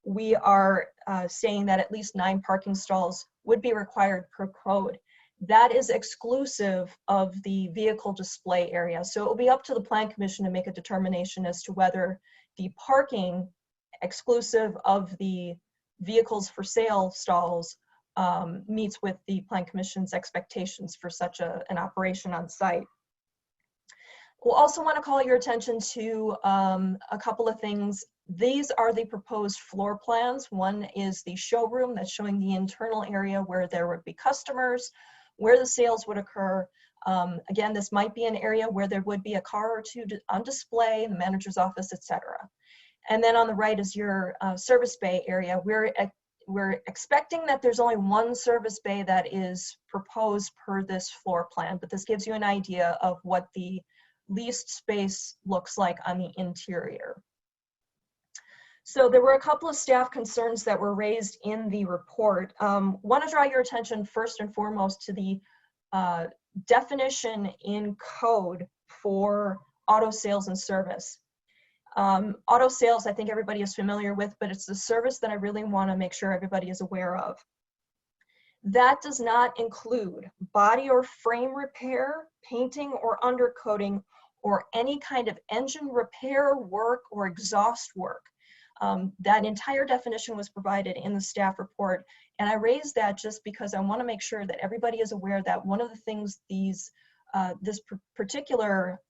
we are saying that at least 9 parking stalls would be required per code. That is exclusive of the vehicle display area. So it will be up to the Plan Commission to make a determination as to whether the parking exclusive of the vehicles for sale stalls meets with the Plan Commission's expectations for such an operation on site. We'll also want to call your attention to a couple of things. These are the proposed floor plans. One is the showroom that's showing the internal area where there would be customers, where the sales would occur. Again, this might be an area where there would be a car or 2 on display, the manager's office, etc. And then on the right is your service bay area. We're expecting that there's only 1 service bay that is proposed per this floor plan, but this gives you an idea of what the leased space looks like on the interior. So there were a couple of staff concerns that were raised in the report. Want to draw your attention first and foremost to the definition in code for auto sales and service. Auto sales, I think everybody is familiar with, but it's the service that I really want to make sure everybody is aware of. That does not include body or frame repair, painting or undercoating, or any kind of engine repair work or exhaust work. That entire definition was provided in the staff report, and I raised that just because I want to make sure that everybody is aware that one of the things this particular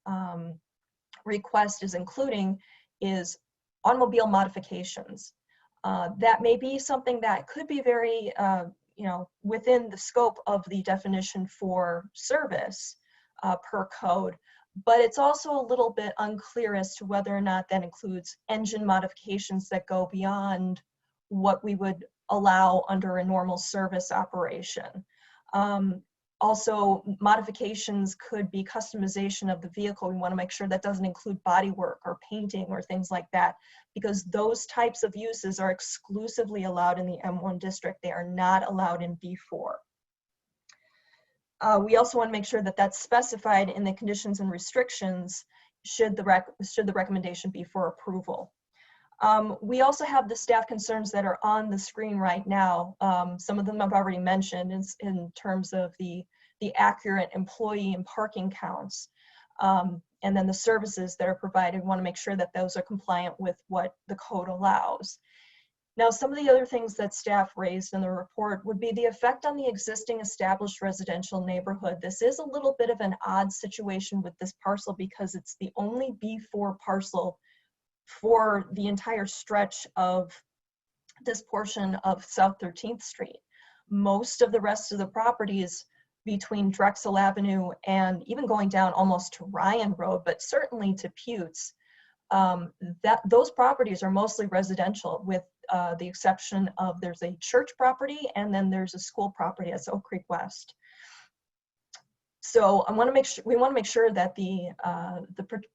request is including is automobile modifications. That may be something that could be very, within the scope of the definition for service per code, but it's also a little bit unclear as to whether or not that includes engine modifications that go beyond what we would allow under a normal service operation. Also, modifications could be customization of the vehicle. We want to make sure that doesn't include body work or painting or things like that, because those types of uses are exclusively allowed in the M1 district. They are not allowed in B4. We also want to make sure that that's specified in the conditions and restrictions should the recommendation be for approval. We also have the staff concerns that are on the screen right now. Some of them I've already mentioned in terms of the accurate employee and parking counts. And then the services that are provided, we want to make sure that those are compliant with what the code allows. Now, some of the other things that staff raised in the report would be the effect on the existing established residential neighborhood. This is a little bit of an odd situation with this parcel because it's the only B4 parcel for the entire stretch of this portion of South 13th Street. Most of the rest of the properties between Drexel Avenue and even going down almost to Ryan Road, but certainly to Putes, those properties are mostly residential with the exception of there's a church property and then there's a school property at Oak Creek West. So we want to make sure that the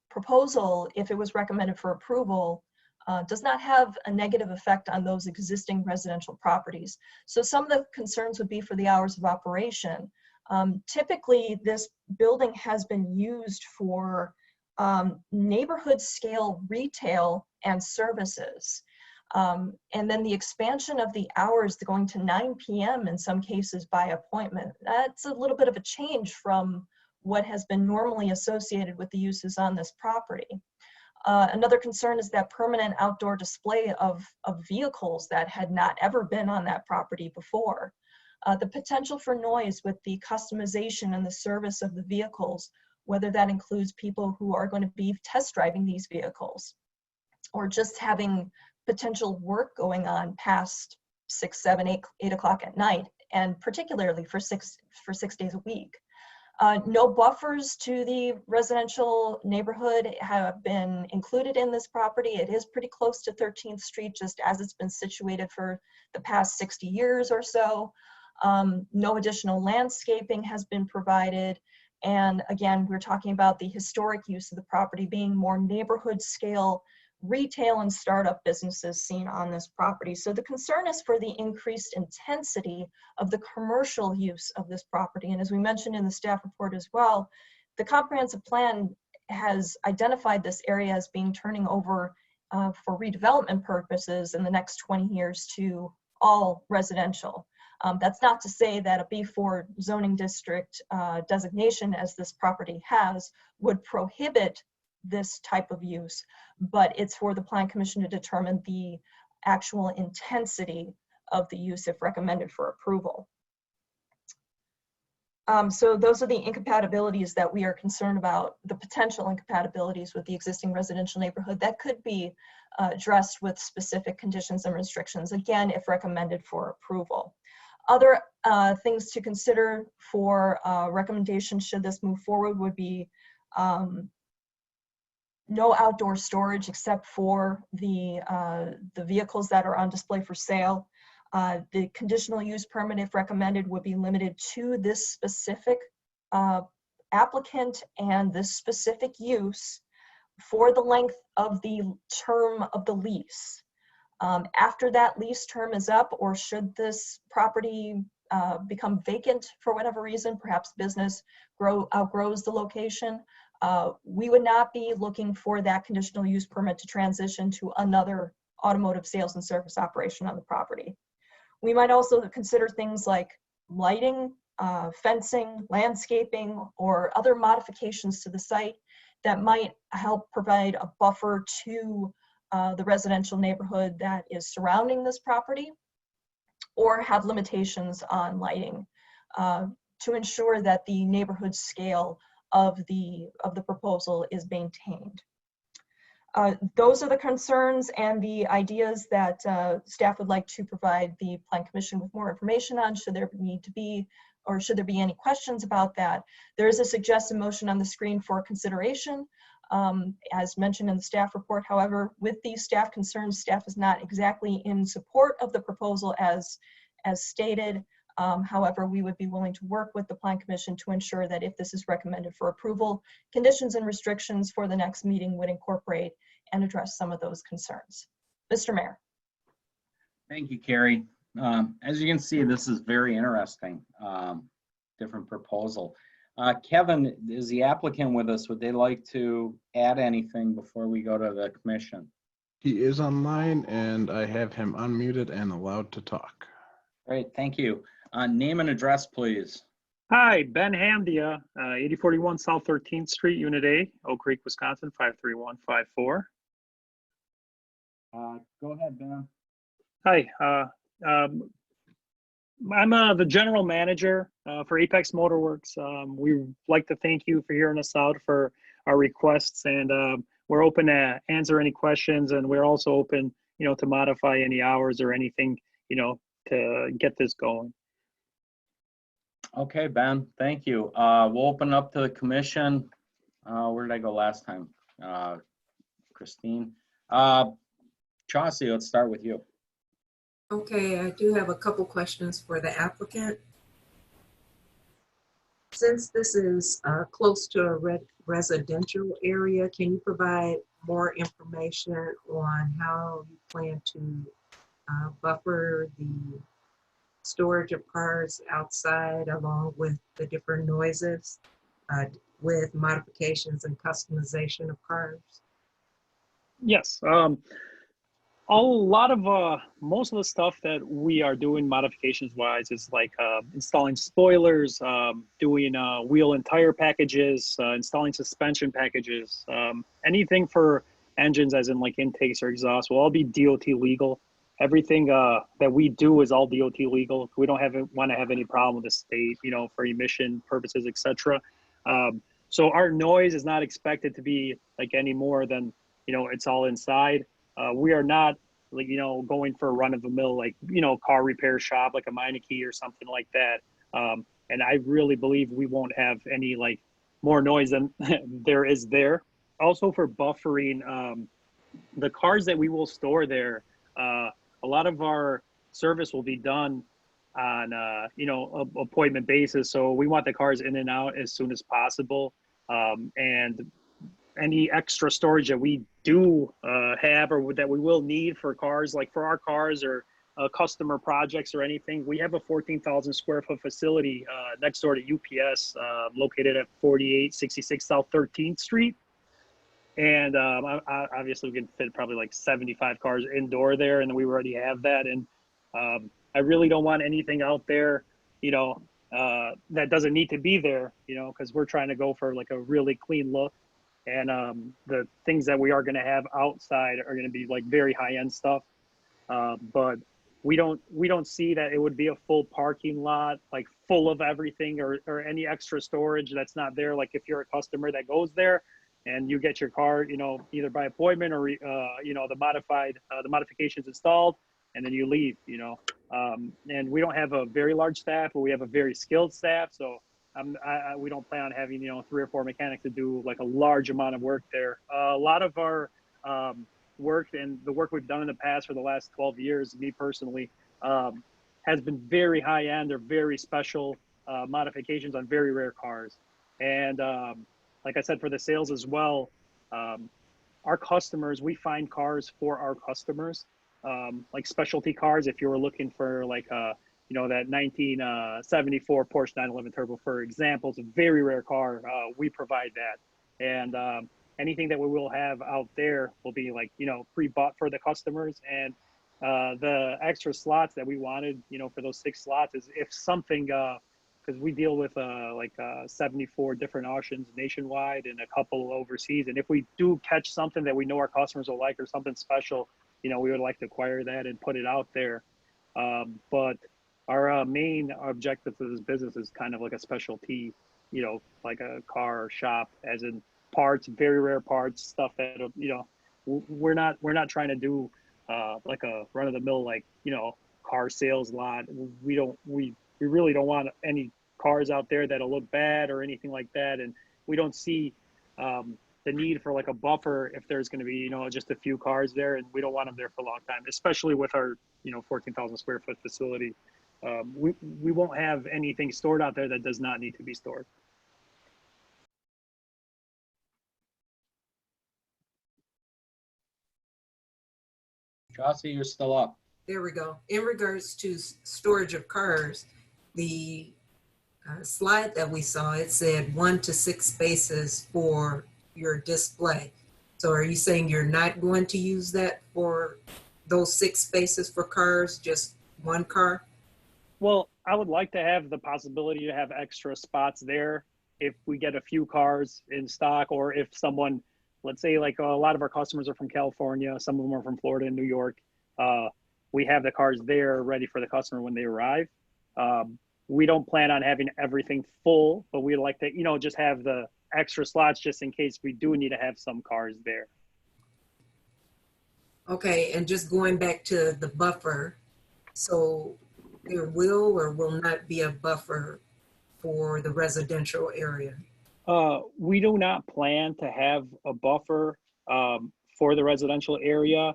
proposal, if it was recommended for approval, does not have a negative effect on those existing residential properties. So some of the concerns would be for the hours of operation. Typically, this building has been used for neighborhood scale retail and services. And then the expansion of the hours going to 9 p.m. in some cases by appointment. That's a little bit of a change from what has been normally associated with the uses on this property. Another concern is that permanent outdoor display of vehicles that had not ever been on that property before. The potential for noise with the customization and the service of the vehicles, whether that includes people who are going to be test driving these vehicles or just having potential work going on past 6, 7, 8 o'clock at night, and particularly for six days a week. No buffers to the residential neighborhood have been included in this property. It is pretty close to 13th Street, just as it's been situated for the past 60 years or so. No additional landscaping has been provided. And again, we're talking about the historic use of the property being more neighborhood scale retail and startup businesses seen on this property. So the concern is for the increased intensity of the commercial use of this property. And as we mentioned in the staff report as well, the comprehensive plan has identified this area as being turning over for redevelopment purposes in the next 20 years to all residential. That's not to say that a B4 zoning district designation, as this property has, would prohibit this type of use, but it's for the Plan Commission to determine the actual intensity of the use if recommended for approval. So those are the incompatibilities that we are concerned about, the potential incompatibilities with the existing residential neighborhood that could be addressed with specific conditions and restrictions, again, if recommended for approval. Other things to consider for recommendation should this move forward would be no outdoor storage except for the vehicles that are on display for sale. The conditional use permit, if recommended, would be limited to this specific applicant and this specific use for the length of the term of the lease. After that lease term is up, or should this property become vacant for whatever reason, perhaps business outgrows the location, we would not be looking for that conditional use permit to transition to another automotive sales and service operation on the property. We might also consider things like lighting, fencing, landscaping, or other modifications to the site that might help provide a buffer to the residential neighborhood that is surrounding this property, or have limitations on lighting to ensure that the neighborhood scale of the proposal is maintained. Those are the concerns and the ideas that staff would like to provide the Plan Commission with more information on should there need to be or should there be any questions about that. There is a suggested motion on the screen for consideration. As mentioned in the staff report, however, with these staff concerns, staff is not exactly in support of the proposal as stated. However, we would be willing to work with the Plan Commission to ensure that if this is recommended for approval, conditions and restrictions for the next meeting would incorporate and address some of those concerns. Mr. Mayor. Thank you, Carrie. As you can see, this is very interesting, different proposal. Kevin, is the applicant with us? Would they like to add anything before we go to the commission? He is online and I have him unmuted and allowed to talk. Great, thank you. Name and address, please. Hi, Ben Hamdia, 8041 South 13th Street, Unit A, Oak Creek, Wisconsin, 53154. Go ahead, Ben. Hi, I'm the general manager for Apex Motorworks. We'd like to thank you for hearing us out for our requests, and we're open to answer any questions, and we're also open, to modify any hours or anything, to get this going. Okay, Ben, thank you. We'll open up to the commission. Where did I go last time? Christine. Chauncey, let's start with you. Okay, I do have a couple questions for the applicant. Since this is close to a residential area, can you provide more information on how you plan to buffer the storage of cars outside along with the different noises with modifications and customization of cars? Yes. A lot of most of the stuff that we are doing modifications wise is like installing spoilers, doing wheel and tire packages, installing suspension packages, anything for engines as in like intakes or exhaust will all be DOT legal. Everything that we do is all DOT legal. We don't want to have any problem with the state, for emission purposes, etc. So our noise is not expected to be like any more than, it's all inside. We are not like, going for a run of the mill, like, car repair shop, like a Meineke or something like that. And I really believe we won't have any like more noise than there is there. Also for buffering, the cars that we will store there, a lot of our service will be done on, appointment basis. So we want the cars in and out as soon as possible. And any extra storage that we do have or that we will need for cars, like for our cars or customer projects or anything, we have a 14,000 square foot facility next door to UPS located at 4866 South 13th Street. And obviously we can fit probably like 75 cars indoor there, and we already have that. And I really don't want anything out there, that doesn't need to be there, because we're trying to go for like a really clean look. And the things that we are going to have outside are going to be like very high end stuff. But we don't see that it would be a full parking lot, like full of everything or any extra storage that's not there. Like if you're a customer that goes there and you get your car, either by appointment or, the modifications installed, and then you leave, and we don't have a very large staff, but we have a very skilled staff. So we don't plan on having, 3 or 4 mechanics to do like a large amount of work there. A lot of our work and the work we've done in the past for the last 12 years, me personally, has been very high end or very special modifications on very rare cars. And like I said, for the sales as well, our customers, we find cars for our customers, like specialty cars. If you were looking for like that 1974 Porsche 911 Turbo, for example, it's a very rare car. We provide that. And anything that we will have out there will be like, pre-bought for the customers. And the extra slots that we wanted, for those 6 slots is if something, because we deal with 74 different auctions nationwide and a couple overseas. And if we do catch something that we know our customers will like or something special, we would like to acquire that and put it out there. But our main objective to this business is kind of like a specialty, like a car shop, as in parts, very rare parts, stuff that, we're not trying to do like a run of the mill, like, car sales lot. We really don't want any cars out there that'll look bad or anything like that. And we don't see the need for like a buffer if there's going to be, just a few cars there, and we don't want them there for a long time, especially with our, 14,000 square foot facility. We won't have anything stored out there that does not need to be stored. Chauncey, you're still up. There we go. In regards to storage of cars, the slide that we saw, it said 1 to 6 spaces for your display. So are you saying you're not going to use that for those 6 spaces for cars, just one car? Well, I would like to have the possibility to have extra spots there if we get a few cars in stock, or if someone, let's say like a lot of our customers are from California, some of them are from Florida and New York. We have the cars there ready for the customer when they arrive. We don't plan on having everything full, but we'd like to, just have the extra slots just in case we do need to have some cars there. Okay, and just going back to the buffer, so there will or will not be a buffer for the residential area? We do not plan to have a buffer for the residential area,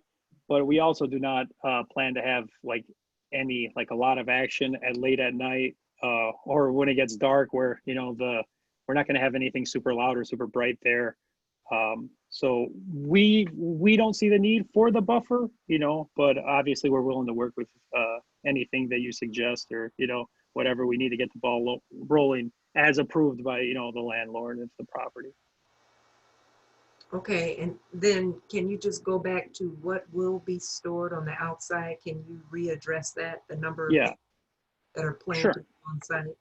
but we also do not plan to have like a lot of action late at night or when it gets dark, where we're not going to have anything super loud or super bright there. So we don't see the need for the buffer, but obviously we're willing to work with anything that you suggest, or whatever we need to get the ball rolling as approved by the landlord of the property. Okay, and then can you just go back to what will be stored on the outside? Can you readdress that, the number of things that are planned to be on site?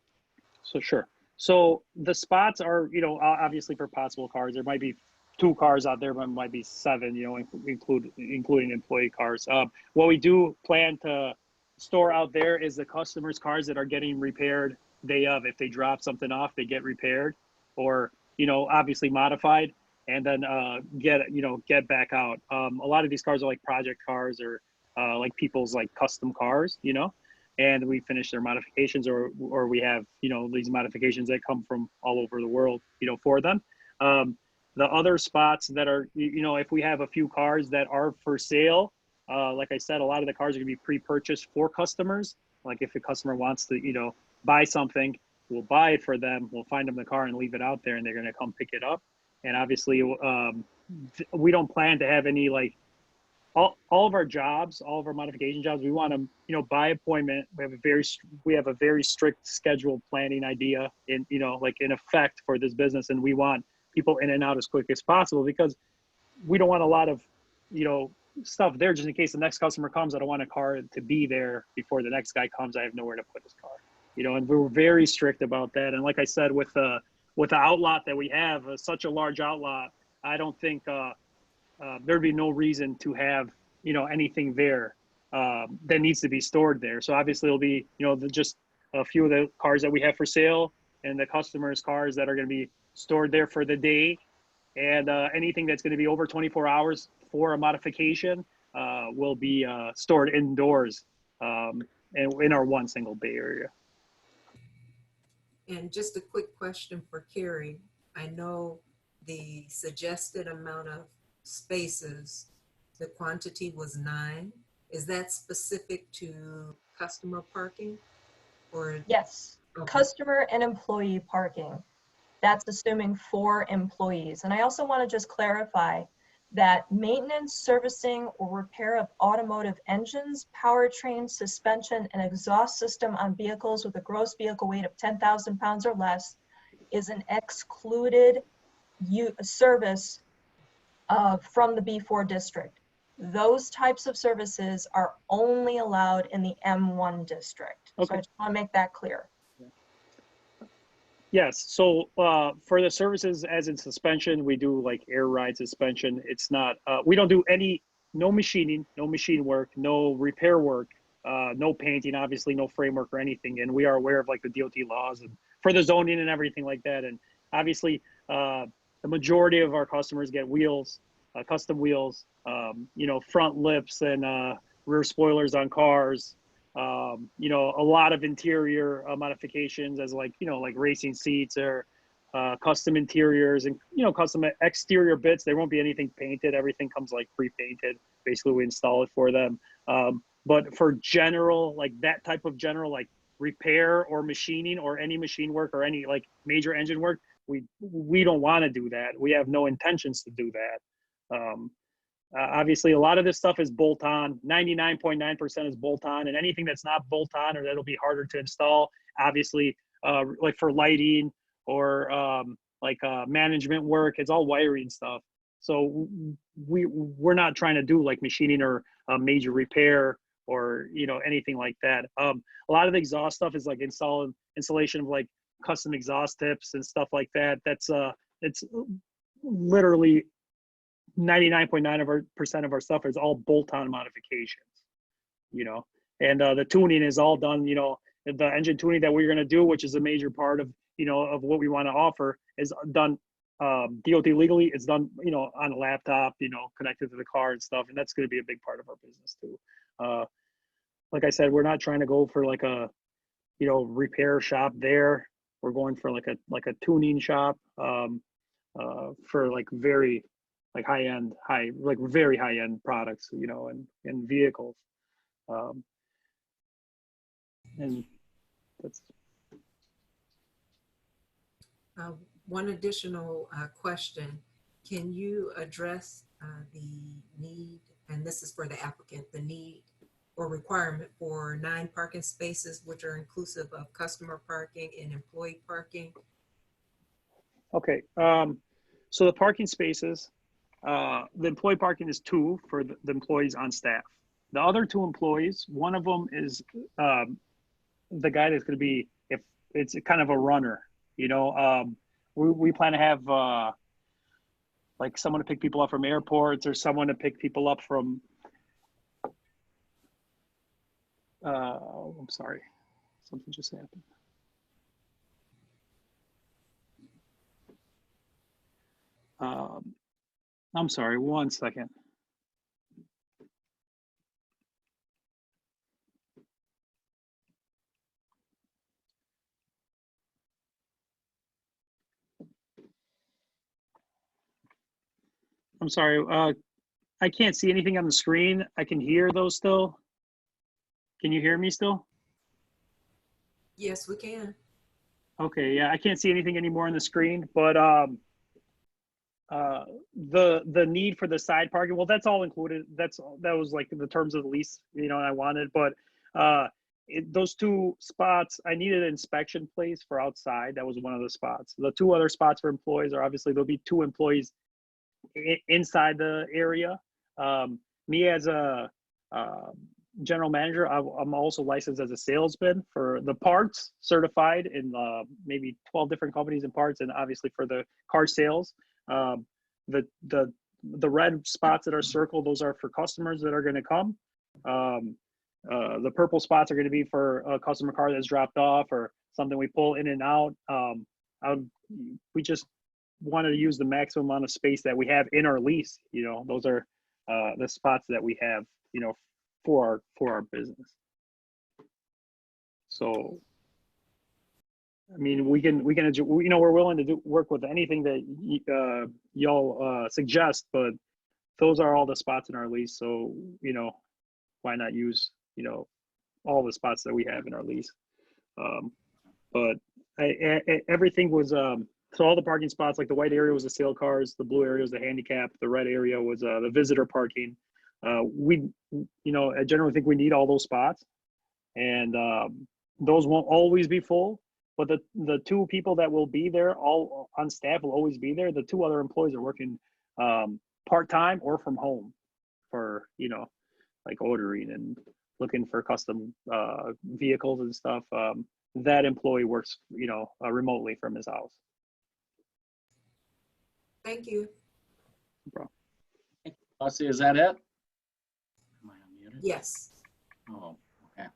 So sure. So the spots are, obviously for possible cars. There might be 2 cars out there, but it might be 7, including employee cars. What we do plan to store out there is the customers' cars that are getting repaired day of. If they drop something off, they get repaired, or obviously modified, and then get back out. A lot of these cars are like project cars, or like people's like custom cars, and we finish their modifications, or we have these modifications that come from all over the world for them. The other spots that are, if we have a few cars that are for sale, like I said, a lot of the cars are gonna be pre-purchased for customers. Like if a customer wants to buy something, we'll buy it for them, we'll find them the car and leave it out there, and they're gonna come pick it up. And obviously we don't plan to have any all of our jobs, all of our modification jobs, we want them by appointment. We have a very strict schedule planning idea in effect for this business, and we want people in and out as quick as possible, because we don't want a lot of stuff there just in case the next customer comes. I don't want a car to be there before the next guy comes. I have nowhere to put his car, and we're very strict about that. And like I said, with the outlot that we have, such a large outlot, I don't think there'd be no reason to have anything there that needs to be stored there. So obviously it'll be just a few of the cars that we have for sale, and the customers' cars that are going to be stored there for the day, and anything that's going to be over 24 hours for a modification will be stored indoors and in our one single bay area. And just a quick question for Carrie. I know the suggested amount of spaces, the quantity was 9. Is that specific to customer parking, or? Yes, Okay. customer and employee parking. That's assuming 4 employees. And I also want to just clarify that maintenance, servicing, or repair of automotive engines, powertrain, suspension, and exhaust system on vehicles with a gross vehicle weight of 10,000 pounds or less is an excluded service from the B4 district. Those types of services are only allowed in the M1 district. Okay. So I just want to make that clear. Yes, so for the services as in suspension, we do like air ride suspension. It's not, we don't do no machining, no machine work, no repair work, no painting, obviously no framework or anything. And we are aware of like the DOT laws and for the zoning and everything like that. And obviously the majority of our customers get wheels, custom wheels, front lips and rear spoilers on cars, You know, a lot of interior modifications as like, you know, like racing seats or custom interiors and, you know, custom exterior bits. There won't be anything painted. Everything comes like pre-painted. Basically, we install it for them. But for general, like that type of general, like repair or machining or any machine work or any like major engine work, we don't want to do that. We have no intentions to do that. Obviously, a lot of this stuff is bolt on. 99.9% is bolt on, and anything that's not bolt on or that'll be harder to install, obviously, like for lighting or management work, it's all wiring stuff. So we're not trying to do like machining or a major repair or, you know, anything like that. A lot of the exhaust stuff is like installation of like custom exhaust tips and stuff like that. That's it's literally 99.9% of our stuff is all bolt-on modifications, you know, and the tuning is all done, you know, the engine tuning that we're going to do, which is a major part of, you know, of what we want to offer, is done DOT legally. It's done, you know, on a laptop, you know, connected to the car and stuff, and that's going to be a big part of our business too. Like I said, we're not trying to go for like a, you know, repair shop there. We're going for like a tuning shop for like very like very high end products, you know, and vehicles. And that's. One additional question. Can you address the need, and this is for the applicant, the need or requirement for 9 parking spaces, which are inclusive of customer parking and employee parking? Okay, so the parking spaces, the employee parking is 2 for the employees on staff. The other 2 employees, one of them is the guy that's going to be, if it's kind of a runner, you know, we plan to have like someone to pick people up from airports or someone to pick people up from, I'm sorry, something just happened. I'm sorry, one second. I'm sorry, I can't see anything on the screen. I can hear those still. Can you hear me still? Yes, we can. Okay, yeah, I can't see anything anymore on the screen, but the need for the side parking, well, that's all included. That was like the terms of the lease, you know, I wanted, but those 2 spots, I needed an inspection place for outside. That was one of the spots. The 2 other spots for employees are obviously there'll be 2 employees inside the area. Me as a general manager, I'm also licensed as a salesman for the parts, certified in maybe 12 different companies and parts, and obviously for the car sales. The red spots that are circled, those are for customers that are going to come. The purple spots are going to be for a customer car that's dropped off or something we pull in and out. We just wanted to use the maximum amount of space that we have in our lease. You know, those are the spots that we have, you know, for our business. So, I mean, we can, you know, we're willing to work with anything that y'all suggest, but those are all the spots in our lease. So, you know, why not use, you know, all the spots that we have in our lease? But everything was, so all the parking spots, like the white area was the sale cars, the blue area was the handicap, the red area was the visitor parking. We, you know, I generally think we need all those spots, and those won't always be full, but the 2 people that will be there, all on staff, will always be there. The 2 other employees are working part-time or from home for, you know, like ordering and looking for custom vehicles and stuff. That employee works, you know, remotely from his house. Thank you. Bro. Chauncey, is that it? Am I unmuted? Yes. Oh, okay.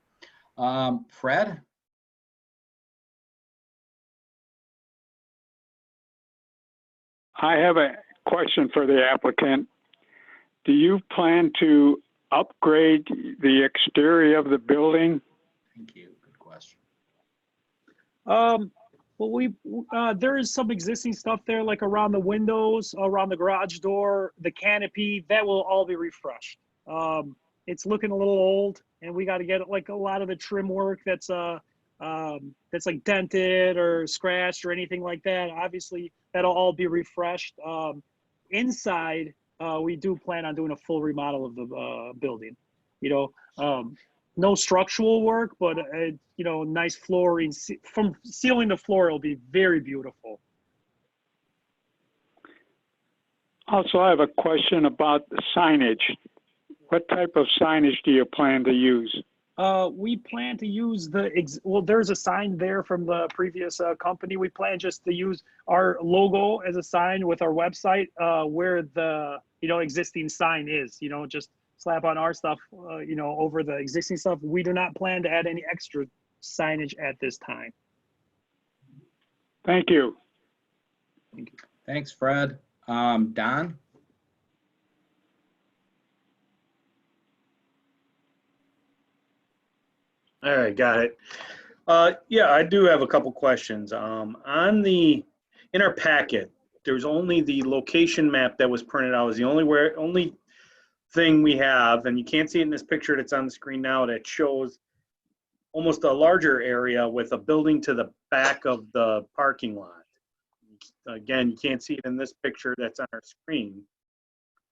Fred? I have a question for the applicant. Do you plan to upgrade the exterior of the building Thank you. Good question. Well, there is some existing stuff there, like around the windows, around the garage door, the canopy, that will all be refreshed. It's looking a little old, and we got to get like a lot of the trim work that's like dented or scratched or anything like that. Obviously, that'll all be refreshed. Inside, we do plan on doing a full remodel of the building. No structural work, but nice flooring. From ceiling to floor, it'll be very beautiful. Also, I have a question about the signage. What type of signage do you plan to use? We plan to use there's a sign there from the previous company. We plan just to use our logo as a sign with our website where the existing sign is. Just slap on our stuff, over the existing stuff. We do not plan to add any extra signage at this time. Thank you. Thanks, Fred. Don? All right, got it. Yeah, I do have a couple questions. In our packet, there's only the location map that was printed out. Is the only thing we have, and you can't see it in this picture that's on the screen now, that shows almost a larger area with a building to the back of the parking lot. Again, you can't see it in this picture that's on our screen,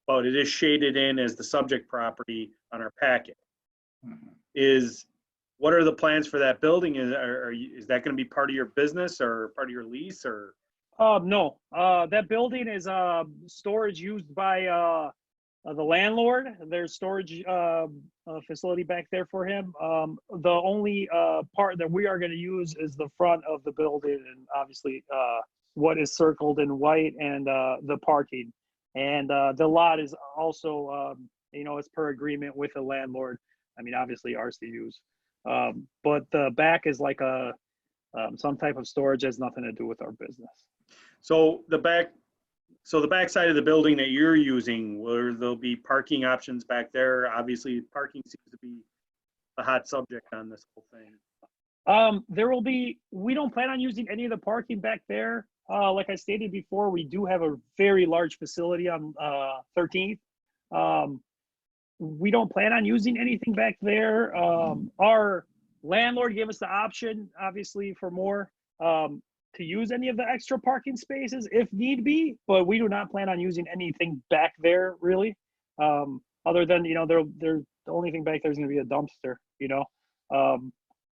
but it is shaded in as the subject property on our packet. What are the plans for that building? Is that going to be part of your business or part of your lease, or? No, that building is storage used by the landlord. There's storage facility back there for him. The only part that we are going to use is the front of the building, and obviously what is circled in white, and the parking. And the lot is also, as per agreement with the landlord. I mean, obviously ours to use. But the back is like some type of storage, has nothing to do with our business. So the back side of the building that you're using, where there'll be parking options back there. Obviously, parking seems to be a hot subject on this whole thing. We don't plan on using any of the parking back there. Like I stated before, we do have a very large facility on 13th. We don't plan on using anything back there. Our landlord gave us the option, obviously, for more, to use any of the extra parking spaces if need be, but we do not plan on using anything back there, really. Other than, the only thing back there is going to be a dumpster,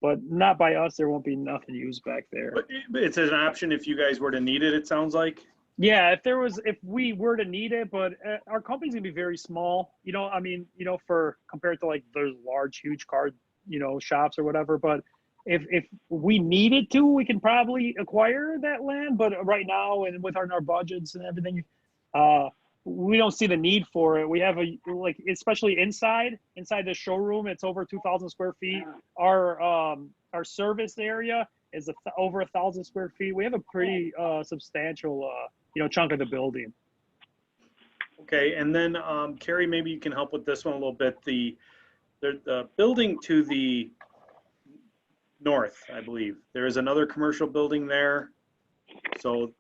but not by us. There won't be nothing used back there. But it's an option if you guys were to need it, it sounds like. Yeah, if we were to need it, but our company's gonna be very small, for compared to like those large, huge car, shops or whatever. But if we needed to, we can probably acquire that land. But right now, and with our budgets and everything, we don't see the need for it. We have especially inside the showroom, it's over 2,000 square feet. Our service area is over 1,000 square feet. We have a pretty substantial chunk of the building. Okay, and then Carrie, maybe you can help with this one a little bit. The building to the north, I believe, there is another commercial building there. So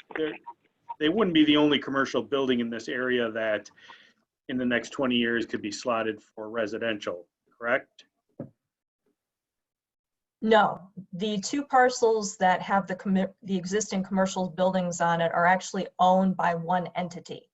they wouldn't be the only commercial building in this area that in the next 20 years could be slotted for residential, correct? No, the two parcels that have the existing commercial buildings on it are actually owned by one entity.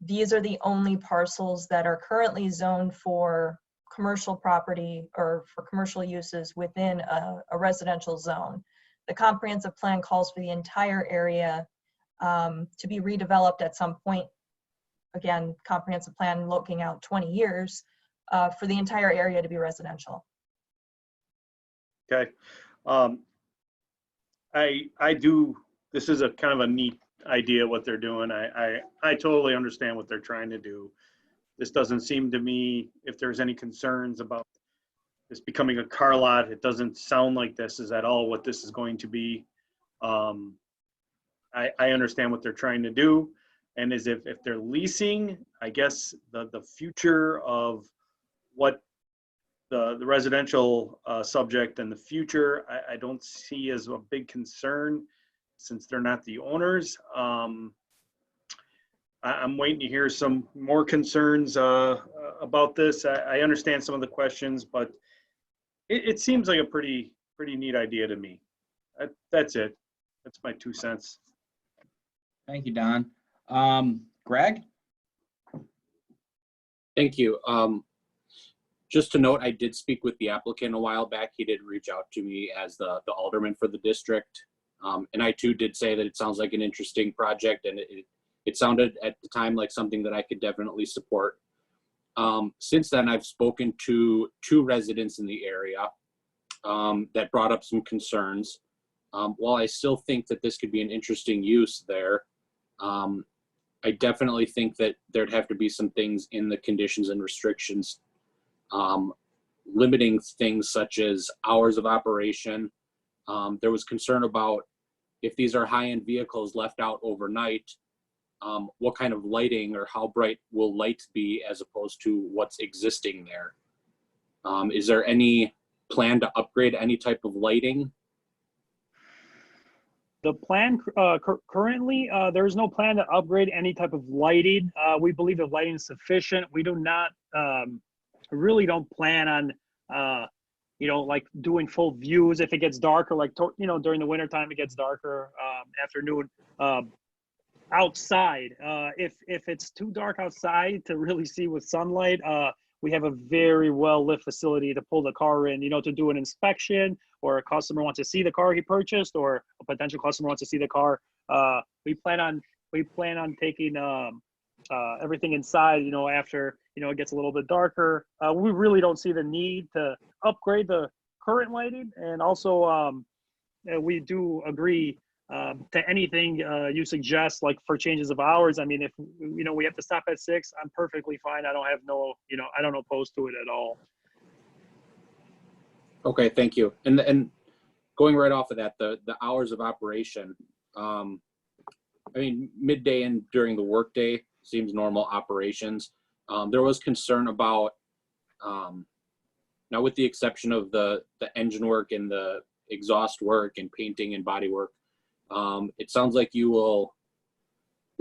These are the only parcels that are currently zoned for commercial property or for commercial uses within a residential zone. The comprehensive plan calls for the entire area to be redeveloped at some point. Again, comprehensive plan looking out 20 years for the entire area to be residential. Okay. This is a kind of a neat idea what they're doing. I totally understand what they're trying to do. This doesn't seem to me, if there's any concerns about this becoming a car lot, it doesn't sound like this is at all what this is going to be. I understand what they're trying to do. And as if they're leasing, I guess the future of what the residential subject in the future, I don't see as a big concern since they're not the owners. I'm waiting to hear some more concerns about this. I understand some of the questions, but it seems like a pretty neat idea to me. That's it. That's my 2 cents. Thank you, Don. Greg? Thank you. Just to note, I did speak with the applicant a while back. He did reach out to me as the alderman for the district. And I too did say that it sounds like an interesting project, and it sounded at the time like something that I could definitely support. Since then, I've spoken to 2 residents in the area that brought up some concerns. While I still think that this could be an interesting use there, I definitely think that there'd have to be some things in the conditions and restrictions limiting things such as hours of operation. There was concern about if these are high-end vehicles left out overnight, what kind of lighting or how bright will lights be as opposed to what's existing there. Is there any plan to upgrade any type of lighting? The plan currently, there's no plan to upgrade any type of lighting. We believe the lighting is sufficient. We do not, really don't plan on, like doing full views if it gets darker, like, during the winter time, it gets darker, afternoon, outside. If it's too dark outside to really see with sunlight, we have a very well-lit facility to pull the car in, to do an inspection, or a customer wants to see the car he purchased, or a potential customer wants to see the car. We plan on taking everything inside, after, it gets a little bit darker. We really don't see the need to upgrade the current lighting. And also, we do agree to anything you suggest, like for changes of hours. I mean, if we have to stop at 6, I'm perfectly fine. I don't have I don't oppose to it at all. Okay, thank you. And going right off of that, the hours of operation. I mean, midday and during the workday seems normal operations. There was concern about, now with the exception of the engine work and the exhaust work and painting and body work, it sounds like you'll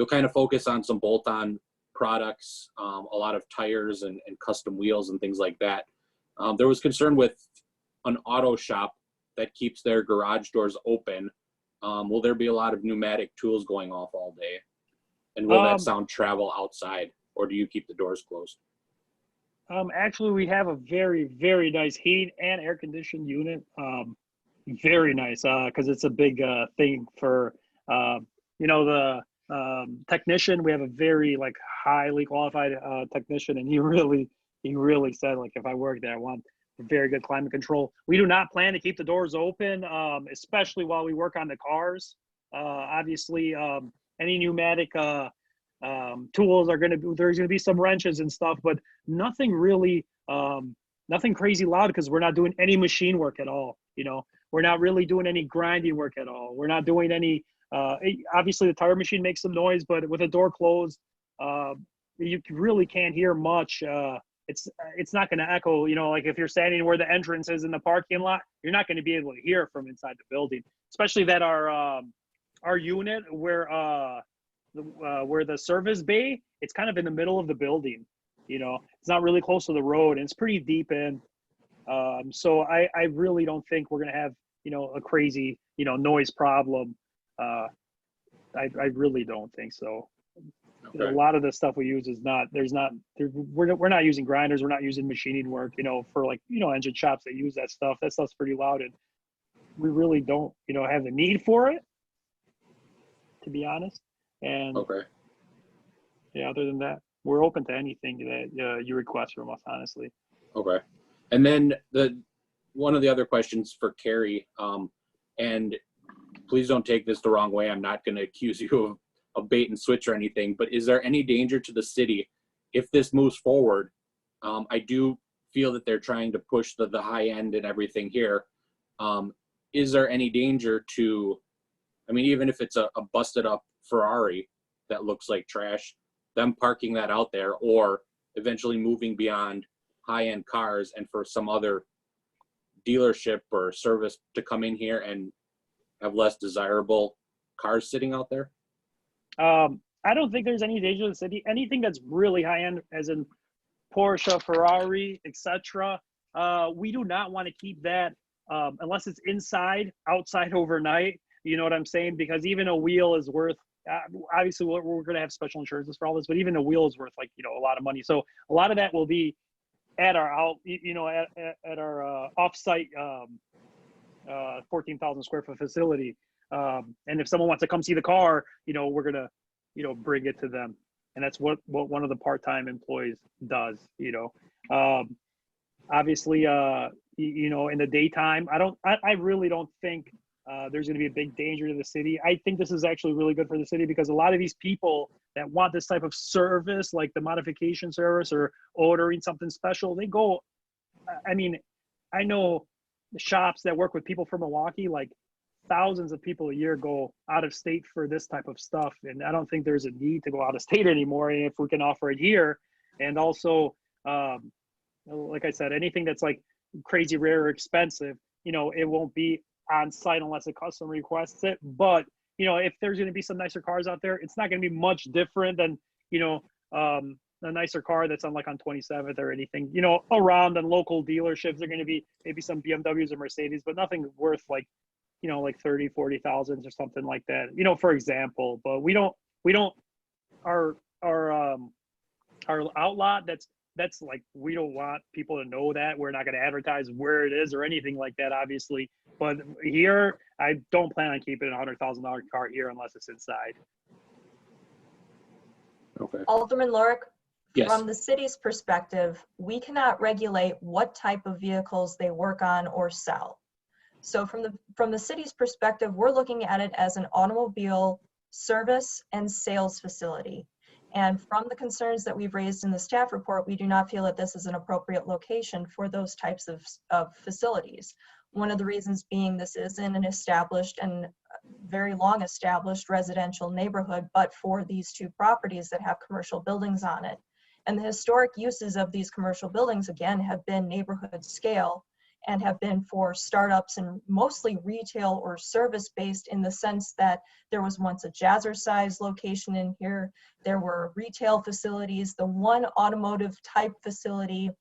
kind of focus on some bolt-on products, a lot of tires and custom wheels and things like that. There was concern with an auto shop that keeps their garage doors open. Will there be a lot of pneumatic tools going off all day? And will that sound travel outside, or do you keep the doors closed? Actually, we have a very, very nice heat and air conditioned unit. Very nice, because it's a big thing for, the technician. We have a very highly qualified technician, and he really said, if I work there, I want very good climate control. We do not plan to keep the doors open, especially while we work on the cars. Obviously, any pneumatic tools there's going to be some wrenches and stuff, but nothing really, nothing crazy loud, because we're not doing any machine work at all. We're not really doing any grinding work at all. We're not doing any, obviously the tire machine makes some noise, but with the door closed, you really can't hear much. It's not going to echo, if you're standing where the entrance is in the parking lot, you're not going to be able to hear from inside the building, especially that our unit where the service bay, it's kind of in the middle of the building. It's not really close to the road, and it's pretty deep in. So I really don't think we're going to have, a crazy, noise problem. I really don't think so. Okay. A lot of the stuff we use is we're not using grinders. We're not using machining work, for engine shops that use that stuff. That stuff's pretty loud, and we really don't, have the need for it, to be honest. And okay. Yeah, other than that, we're open to anything that you request from us, honestly. Okay. And then one of the other questions for Carrie, and please don't take this the wrong way. I'm not going to accuse you of bait and switch or anything, but is there any danger to the city if this moves forward? I do feel that they're trying to push the high end and everything here. Is there any danger to, even if it's a busted up Ferrari that looks like trash, them parking that out there, or eventually moving beyond high-end cars and for some other dealership or service to come in here and have less desirable cars sitting out there? I don't think there's any danger to the city. Anything that's really high end, as in Porsche, Ferrari, etc. We do not want to keep that unless it's inside, outside overnight. You know what I'm saying? Because even a wheel is worth. Obviously, we're going to have special insurances for all this, but even a wheel is worth like a lot of money. So a lot of that will be at our at our offsite 14,000 square foot facility. And if someone wants to come see the car, we're gonna bring it to them, and that's what one of the part-time employees does. Obviously, in the daytime, I really don't think there's going to be a big danger to the city. I think this is actually really good for the city because a lot of these people that want this type of service, like the modification service or ordering something special, they go. I mean, I know the shops that work with people from Milwaukee, like thousands of people a year go out of state for this type of stuff. And I don't think there's a need to go out of state anymore if we can offer it here. And also, like I said, anything that's like crazy rare or expensive, it won't be on site unless a customer requests it. But, if there's going to be some nicer cars out there, it's not going to be much different than, a nicer car that's on 27th or anything, around the local dealerships. They're going to be maybe some BMWs or Mercedes, but nothing worth like 30, 40,000 or something like that, for example. But our outlot, that's like, we don't want people to know that. We're not going to advertise where it is or anything like that, obviously. But here, I don't plan on keeping a $100,000 car here unless it's inside. Okay. Alderman Lorik, Yes. from the city's perspective, we cannot regulate what type of vehicles they work on or sell. So from the city's perspective, we're looking at it as an automobile service and sales facility. And from the concerns that we've raised in the staff report, we do not feel that this is an appropriate location for those types of facilities. One of the reasons being this isn't an established and very long established residential neighborhood, but for these two properties that have commercial buildings on it. And the historic uses of these commercial buildings, again, have been neighborhood scale and have been for startups and mostly retail or service-based, in the sense that there was once a Jazzercise location in here. There were retail facilities. The one automotive type facility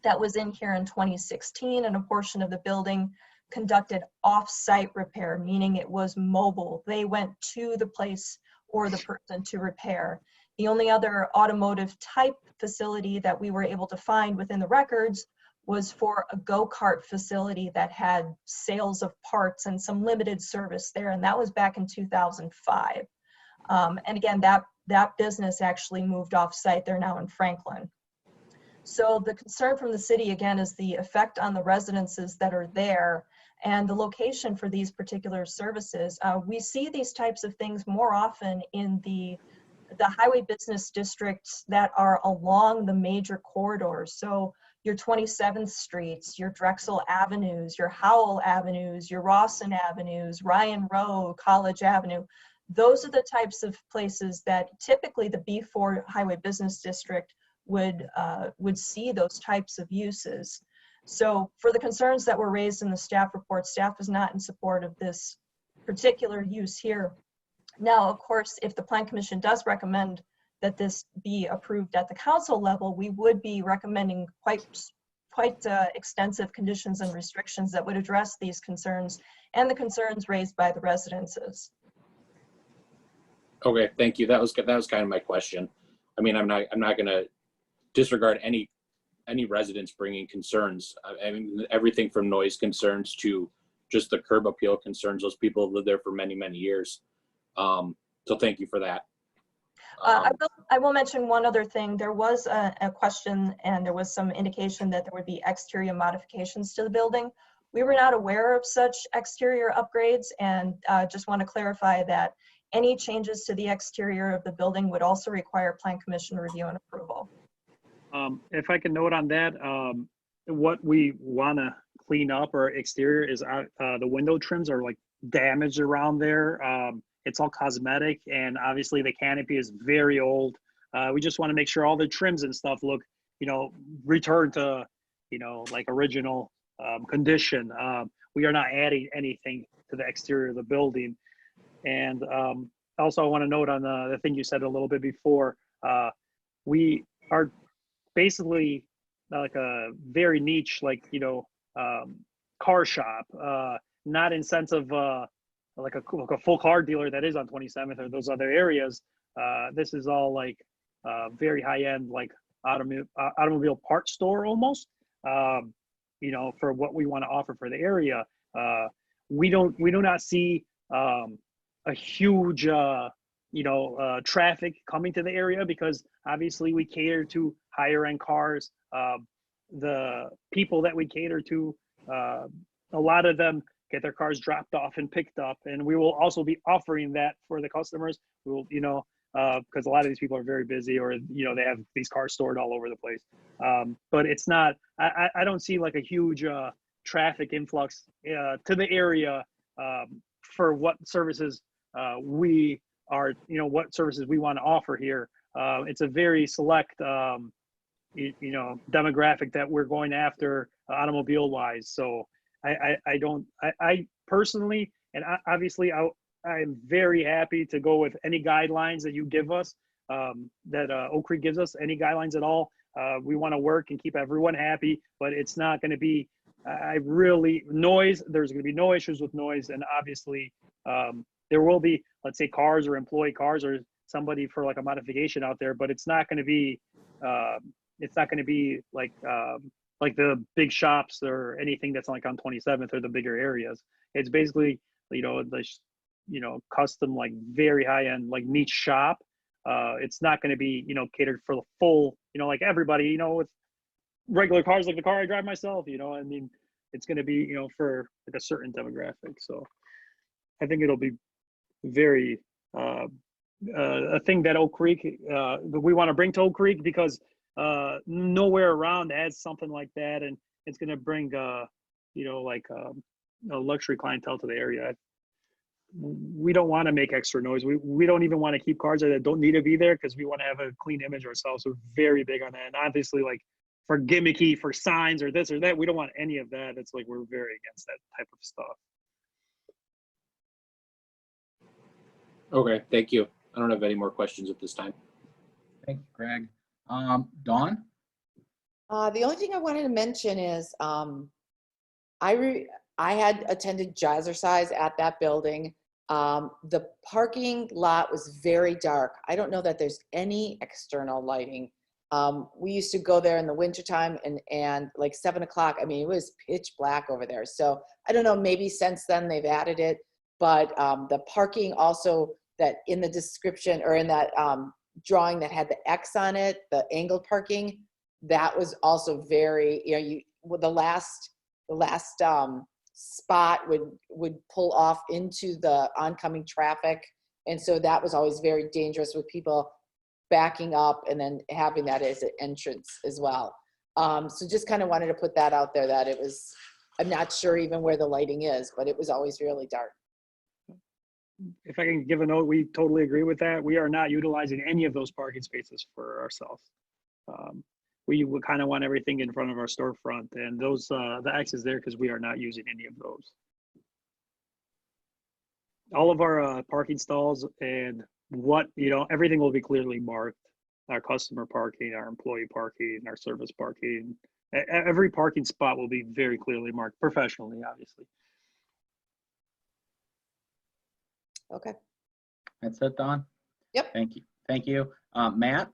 that was in here in 2016, and a portion of the building conducted off-site repair, meaning it was mobile. They went to the place or the person to repair. The only other automotive type facility that we were able to find within the records was for a go-kart facility that had sales of parts and some limited service there, and that was back in 2005. And again, that business actually moved off-site. They're now in Franklin. So the concern from the city, again, is the effect on the residences that are there and the location for these particular services. We see these types of things more often in the highway business districts that are along the major corridors. So your 27th Streets, your Drexel Avenues, your Howell Avenues, your Rawson Avenues, Ryan Row, College Avenue. Those are the types of places that typically the B4 Highway Business District would see those types of uses. So for the concerns that were raised in the staff report, staff is not in support of this particular use here. Now, of course, if the Plan Commission does recommend that this be approved at the council level, we would be recommending quite extensive conditions and restrictions that would address these concerns and the concerns raised by the residences. Okay, thank you. That was kind of my question. I mean, I'm not going to disregard any residents bringing concerns. I mean, everything from noise concerns to just the curb appeal concerns. Those people have lived there for many, many years. So thank you for that. I will mention one other thing. There was a question and there was some indication that there would be exterior modifications to the building. We were not aware of such exterior upgrades, and just want to clarify that any changes to the exterior of the building would also require Plan Commission review and approval. If I can note on that, what we want to clean up or exterior is the window trims are like damaged around there. It's all cosmetic, and obviously the canopy is very old. We just want to make sure all the trims and stuff look return to, like original condition. We are not adding anything to the exterior of the building. And also I want to note on the thing you said a little bit before, we are basically like a very niche, like, car shop, not in sense of like a full car dealer that is on 27th or those other areas. This is all like very high end, like automobile parts store almost, for what we want to offer for the area. We do not see a huge, traffic coming to the area because obviously we cater to higher end cars. The people that we cater to, a lot of them get their cars dropped off and picked up, and we will also be offering that for the customers. We will, because a lot of these people are very busy, or they have these cars stored all over the place. But it's not. I don't see like a huge traffic influx to the area for what services we are. What services we want to offer here. It's a very select, demographic that we're going after automobile wise. So I personally, and obviously I'm very happy to go with any guidelines that you give us, that Oak Creek gives us, any guidelines at all. We want to work and keep everyone happy, but it's not going to be, noise, there's going to be no issues with noise. And obviously there will be, let's say, cars or employee cars or somebody for like a modification out there, but it's not going to be like the big shops or anything that's like on 27th or the bigger areas. It's basically, custom, like very high end, like niche shop. It's not going to be, catered for the full, like everybody, with regular cars, like the car I drive myself, it's going to be, for like a certain demographic. So I think it'll be very, a thing that Oak Creek, we want to bring to Oak Creek because nowhere around has something like that, and it's going to bring a luxury clientele to the area. We don't want to make extra noise. We don't even want to keep cars that don't need to be there because we want to have a clean image ourselves. We're very big on that. And obviously, like for gimmicky, for signs or this or that, we don't want any of that. It's like we're very against that type of stuff. Okay, thank you. I don't have any more questions at this time. Thank you, Greg. Dawn? The only thing I wanted to mention is I had attended Jazzercise at that building. The parking lot was very dark. I don't know that there's any external lighting. We used to go there in the wintertime and like 7 o'clock, I mean, it was pitch black over there. So I don't know, maybe since then they've added it, but the parking also that in the description or in that drawing that had the X on it, the angled parking, that was also very, the last spot would pull off into the oncoming traffic. And so that was always very dangerous with people backing up and then having that as an entrance as well. So just kind of wanted to put that out there that it was, I'm not sure even where the lighting is, but it was always really dark. If I can give a note, we totally agree with that. We are not utilizing any of those parking spaces for ourselves. We would kind of want everything in front of our storefront, and those the X is there because we are not using any of those. All of our parking stalls and everything will be clearly marked. Our customer parking, our employee parking, our service parking. Every parking spot will be very clearly marked professionally, obviously. Okay. That's it, Dawn? Yep. Thank you. Thank you. Matt?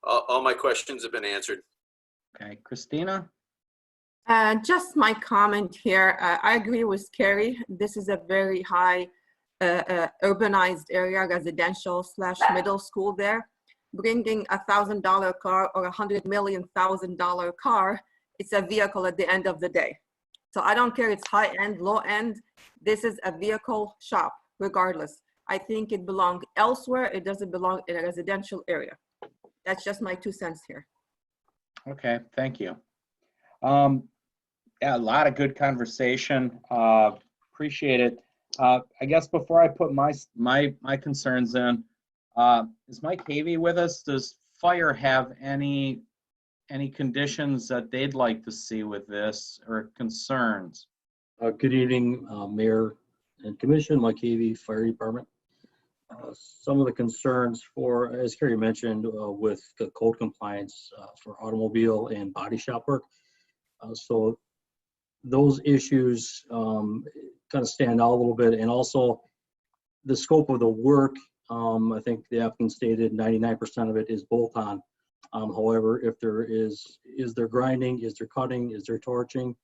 All my questions have been answered. Okay. Christina? Just my comment here. I agree with Carrie. This is a very high urbanized area, residential / middle school there. Bringing $1,000 car or $100 million car, it's a vehicle at the end of the day. So I don't care it's high end, low end. This is a vehicle shop, regardless. I think it belongs elsewhere. It doesn't belong in a residential area. That's just my 2 cents here. Okay, thank you. Yeah, a lot of good conversation. Appreciate it. I guess before I put my concerns in, is Mike Havey with us? Does fire have any any conditions that they'd like to see with this or concerns? Good evening, Mayor and Commission, Mike Havey, Fire Department. Some of the concerns for, as Carrie mentioned, with the code compliance for automobile and body shop work. So those issues kind of stand out a little bit, and also the scope of the work. I think the applicant stated 99% of it is bolt-on. However, if there is there grinding, is there cutting, is there torching,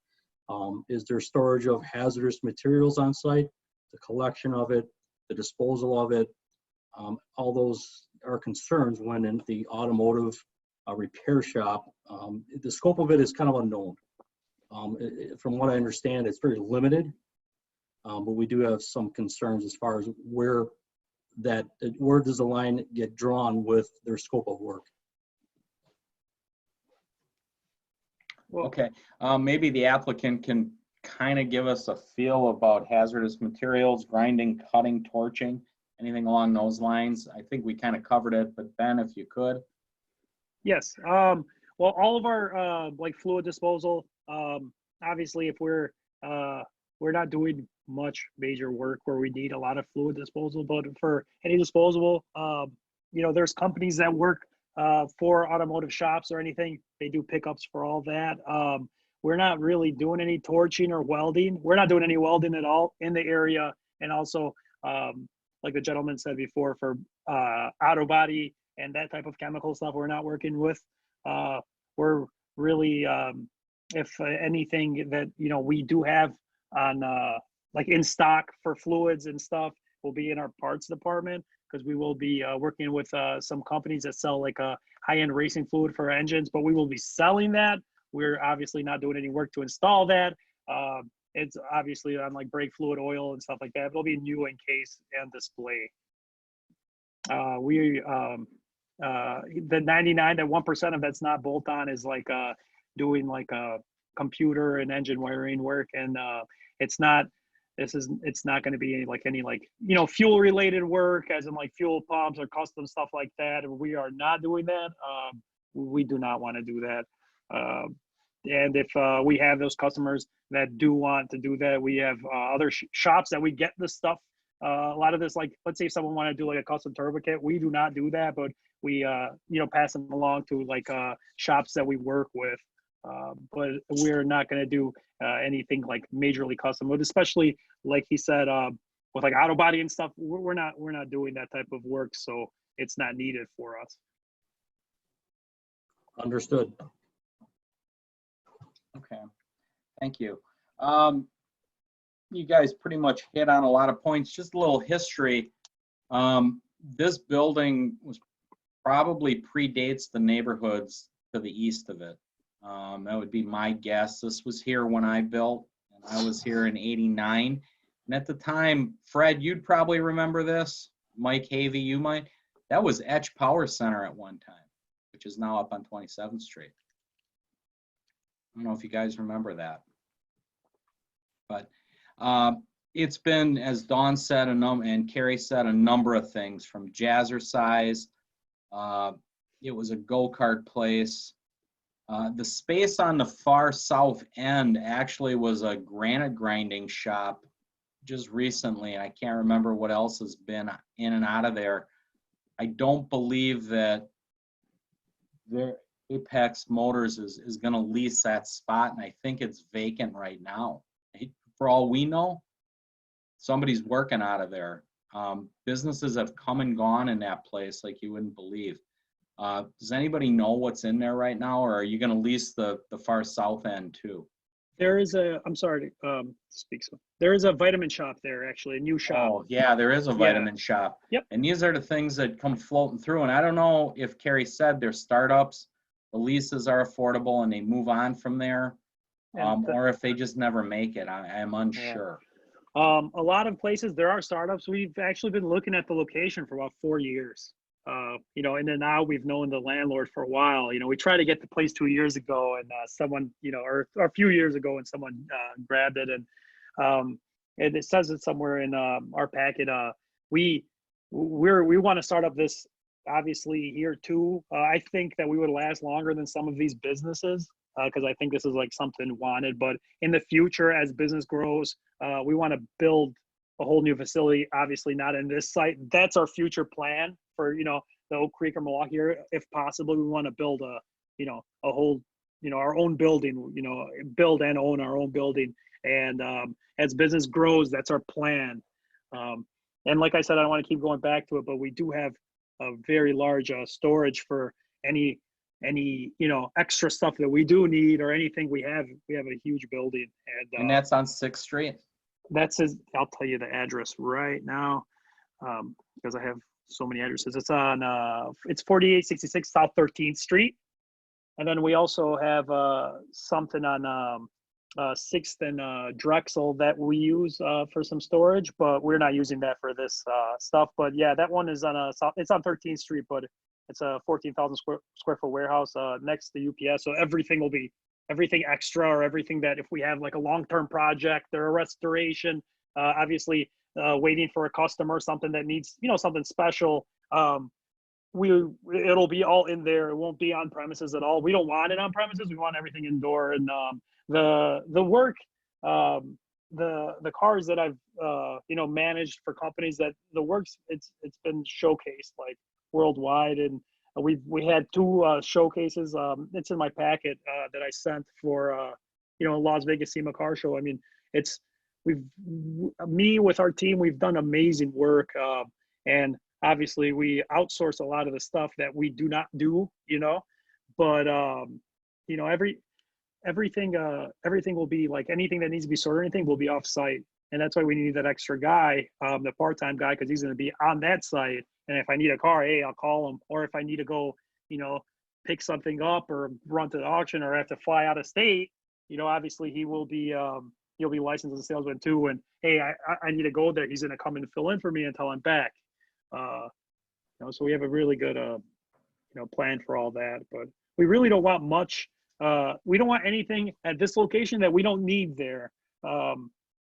is there storage of hazardous materials on site, the collection of it, the disposal of it, all those are concerns when in the automotive repair shop. The scope of it is kind of unknown. From what I understand, it's very limited, but we do have some concerns as far as where does the line get drawn with their scope of work. Okay, maybe the applicant can kind of give us a feel about hazardous materials, grinding, cutting, torching, anything along those lines. I think we kind of covered it, but Ben, if you could. Yes. Well, all of our like fluid disposal, obviously if we're not doing much major work where we need a lot of fluid disposal, but for any disposable, you know, there's companies that work for automotive shops or anything. They do pickups for all that. We're not really doing any torching or welding. We're not doing any welding at all in the area. And also, like the gentleman said before, for auto body and that type of chemical stuff, we're not working with. We're really, if anything that, you know, we do have on like in stock for fluids and stuff will be in our parts department, because we will be working with some companies that sell like a high-end racing fluid for engines, but we will be selling that. We're obviously not doing any work to install that. It's obviously on like brake fluid, oil and stuff like that. It'll be new in case and display. The 99, that 1% of that's not bolt on is like doing like a computer and engine wiring work, and it's not going to be any you know, fuel related work, as in like fuel pumps or custom stuff like that. And we are not doing that. We do not want to do that. And if we have those customers that do want to do that, we have other shops that we get this stuff. A lot of this, like, let's say someone want to do like a custom turbo kit. We do not do that, but we, you know, pass them along to like shops that we work with. But we're not going to do anything like majorly custom, but especially like he said, with like auto body and stuff, we're not doing that type of work, so it's not needed for us. Understood. Okay, thank you. You guys pretty much hit on a lot of points. Just a little history. This building was probably predates the neighborhoods to the east of it. That would be my guess. This was here when I built, and I was here in '89. And at the time, Fred, you'd probably remember this. Mike Havey, you might. That was Etch Power Center at one time, which is now up on 27th Street. I don't know if you guys remember that. But it's been, as Dawn said, and Carrie said, a number of things, from jazzercise. It was a go-kart place. The space on the far south end actually was a granite grinding shop just recently, and I can't remember what else has been in and out of there. I don't believe that Apex Motors is going to lease that spot, and I think it's vacant right now. For all we know, somebody's working out of there. Businesses have come and gone in that place like you wouldn't believe. Does anybody know what's in there right now, or are you going to lease the far south end too? There is a, I'm sorry to speak so. There is a vitamin shop there, actually, a new shop. Oh, yeah, there is a vitamin shop. Yep. And these are the things that come floating through. And I don't know if Carrie said they're startups, the leases are affordable, and they move on from there, or if they just never make it. I'm unsure. Yeah. A lot of places, there are startups. We've actually been looking at the location for about 4 years. You know, and then now we've known the landlord for a while. You know, we tried to get the place 2 years ago, and someone, you know, or a few years ago, and someone grabbed it. And it says it somewhere in our packet. We want to start up this obviously here too. I think that we would last longer than some of these businesses because I think this is like something wanted. But in the future, as business grows, we want to build a whole new facility. Obviously, not in this site. That's our future plan for the Oak Creek or Milwaukee area. If possible, we want to build a whole our own building. Build and own our own building. And as business grows, that's our plan. And like I said, I don't want to keep going back to it, but we do have a very large storage for any extra stuff that we do need or anything we have. We have a huge building, And that's on 6th Street. I'll tell you the address right now because I have so many addresses. It's on it's 4866 South 13th Street, and then we also have something on 6th and Drexel that we use for some storage, but we're not using that for this stuff. But yeah, that one is it's on 13th Street, but it's a 14,000 square foot warehouse next to UPS. So everything extra or everything that if we have like a long-term project or a restoration, obviously waiting for a customer, something that needs, something special, it'll be all in there. It won't be on premises at all. We don't want it on premises. We want everything indoor. And the work, the cars that I've managed for companies that the works, it's been showcased like worldwide, and we had 2 showcases. It's in my packet that I sent for Las Vegas SEMA Car Show. I mean, me with our team, we've done amazing work, and obviously we outsource a lot of the stuff that we do not do, but everything will be like anything that needs to be sorted, anything will be off site. And that's why we need that extra guy, the part-time guy, because he's going to be on that site. And if I need a car, hey, I'll call him. Or if I need to go, pick something up or run to the auction or have to fly out of state, obviously he'll be licensed as a salesman too. And hey, I need to go there. He's going to come and fill in for me until I'm back. So we have a really good, plan for all that. But we really don't want much. We don't want anything at this location that we don't need there.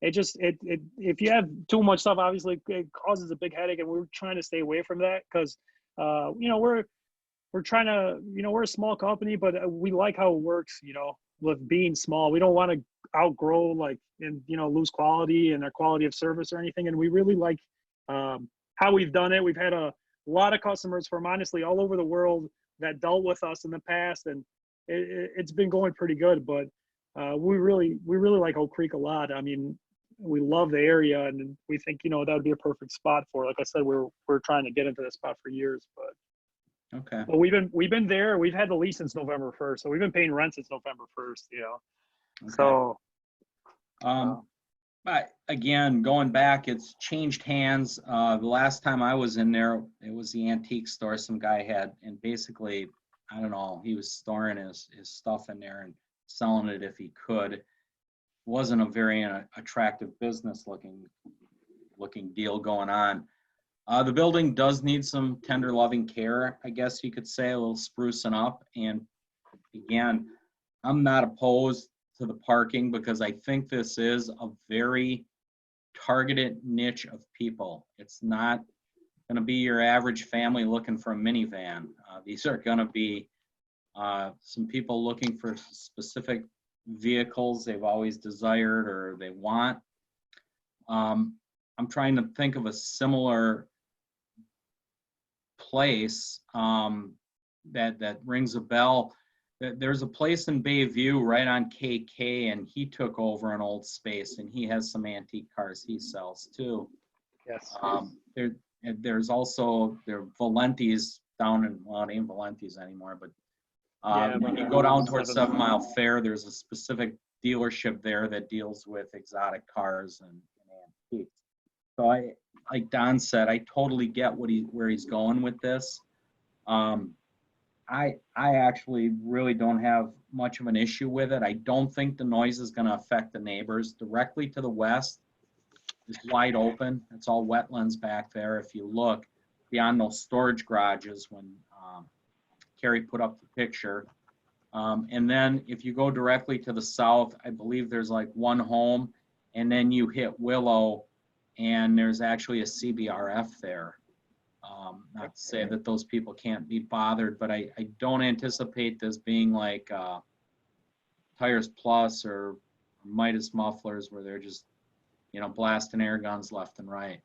If you have too much stuff, obviously it causes a big headache, and we're trying to stay away from that because, we're trying to, we're a small company, but we like how it works, with being small. We don't want to outgrow and lose quality and our quality of service or anything. And we really like how we've done it. We've had a lot of customers from honestly all over the world that dealt with us in the past, and it's been going pretty good. But we really like Oak Creek a lot. I mean, we love the area, and we think that would be a perfect spot for. Like I said, we're trying to get into this spot for years, but okay. Well, we've been there. We've had the lease since November 1st, so we've been paying rent since November 1st. Okay. So. But again, going back, it's changed hands. The last time I was in there, it was the antique store some guy had, and basically, I don't know, he was storing his stuff in there and selling it if he could. Wasn't a very attractive business looking deal going on. The building does need some tender loving care, I guess you could say, a little sprucing up. And again, I'm not opposed to the parking because I think this is a very targeted niche of people. It's not going to be your average family looking for a minivan. These are going to be some people looking for specific vehicles they've always desired or they want. I'm trying to think of a similar place that rings a bell. There's a place in Bayview right on KK, and he took over an old space, and he has some antique cars he sells too. Yes. There's also Valenti's down in, well, it ain't Valenti's anymore, but when you go down towards 7 Mile Fair, there's a specific dealership there that deals with exotic cars and antiques. So like Don said, I totally get where he's going with this. I actually really don't have much of an issue with it. I don't think the noise is going to affect the neighbors. Directly to the west is wide open. It's all wetlands back there. If you look beyond those storage garages when Carrie put up the picture. And then if you go directly to the south, I believe there's like one home, and then you hit Willow, and there's actually a CBRF there. Not to say that those people can't be bothered, but I don't anticipate this being like Tires Plus or Midas mufflers where they're just, blasting air guns left and right.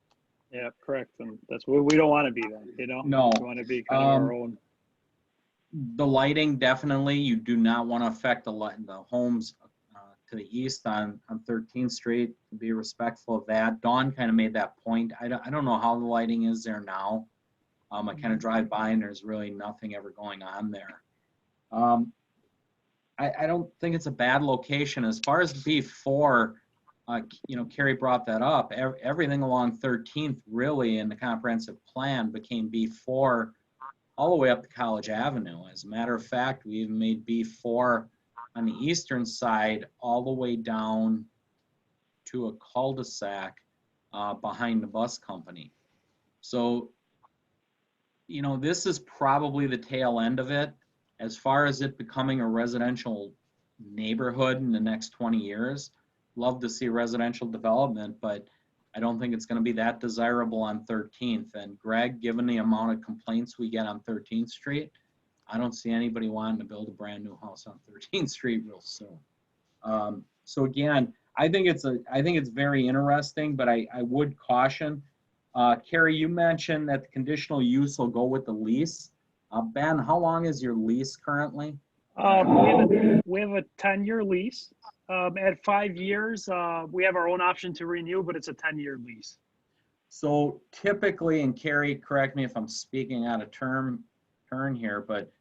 Yeah, correct. And that's what we don't want to be then, No. We want to be kind of our own. The lighting, definitely, you do not want to affect the homes to the east on 13th Street. Be respectful of that. Dawn kind of made that point. I don't know how the lighting is there now. I kind of drive by and there's really nothing ever going on there. I don't think it's a bad location. As far as B4, Carrie brought that up. Everything along 13th really in the comprehensive plan became B4 all the way up to College Avenue. As a matter of fact, we even made B4 on the eastern side all the way down to a cul-de-sac behind the bus company. So, this is probably the tail end of it. As far as it becoming a residential neighborhood in the next 20 years, love to see residential development, but I don't think it's going to be that desirable on 13th. And Greg, given the amount of complaints we get on 13th Street, I don't see anybody wanting to build a brand new house on 13th Street real soon. So again, I think it's very interesting, but I would caution. Carrie, you mentioned that the conditional use will go with the lease. Ben, how long is your lease currently? We have a 10-year lease. At 5 years, we have our own option to renew, but it's a 10-year lease. So typically, and Carrie, correct me if I'm speaking out of turn here, but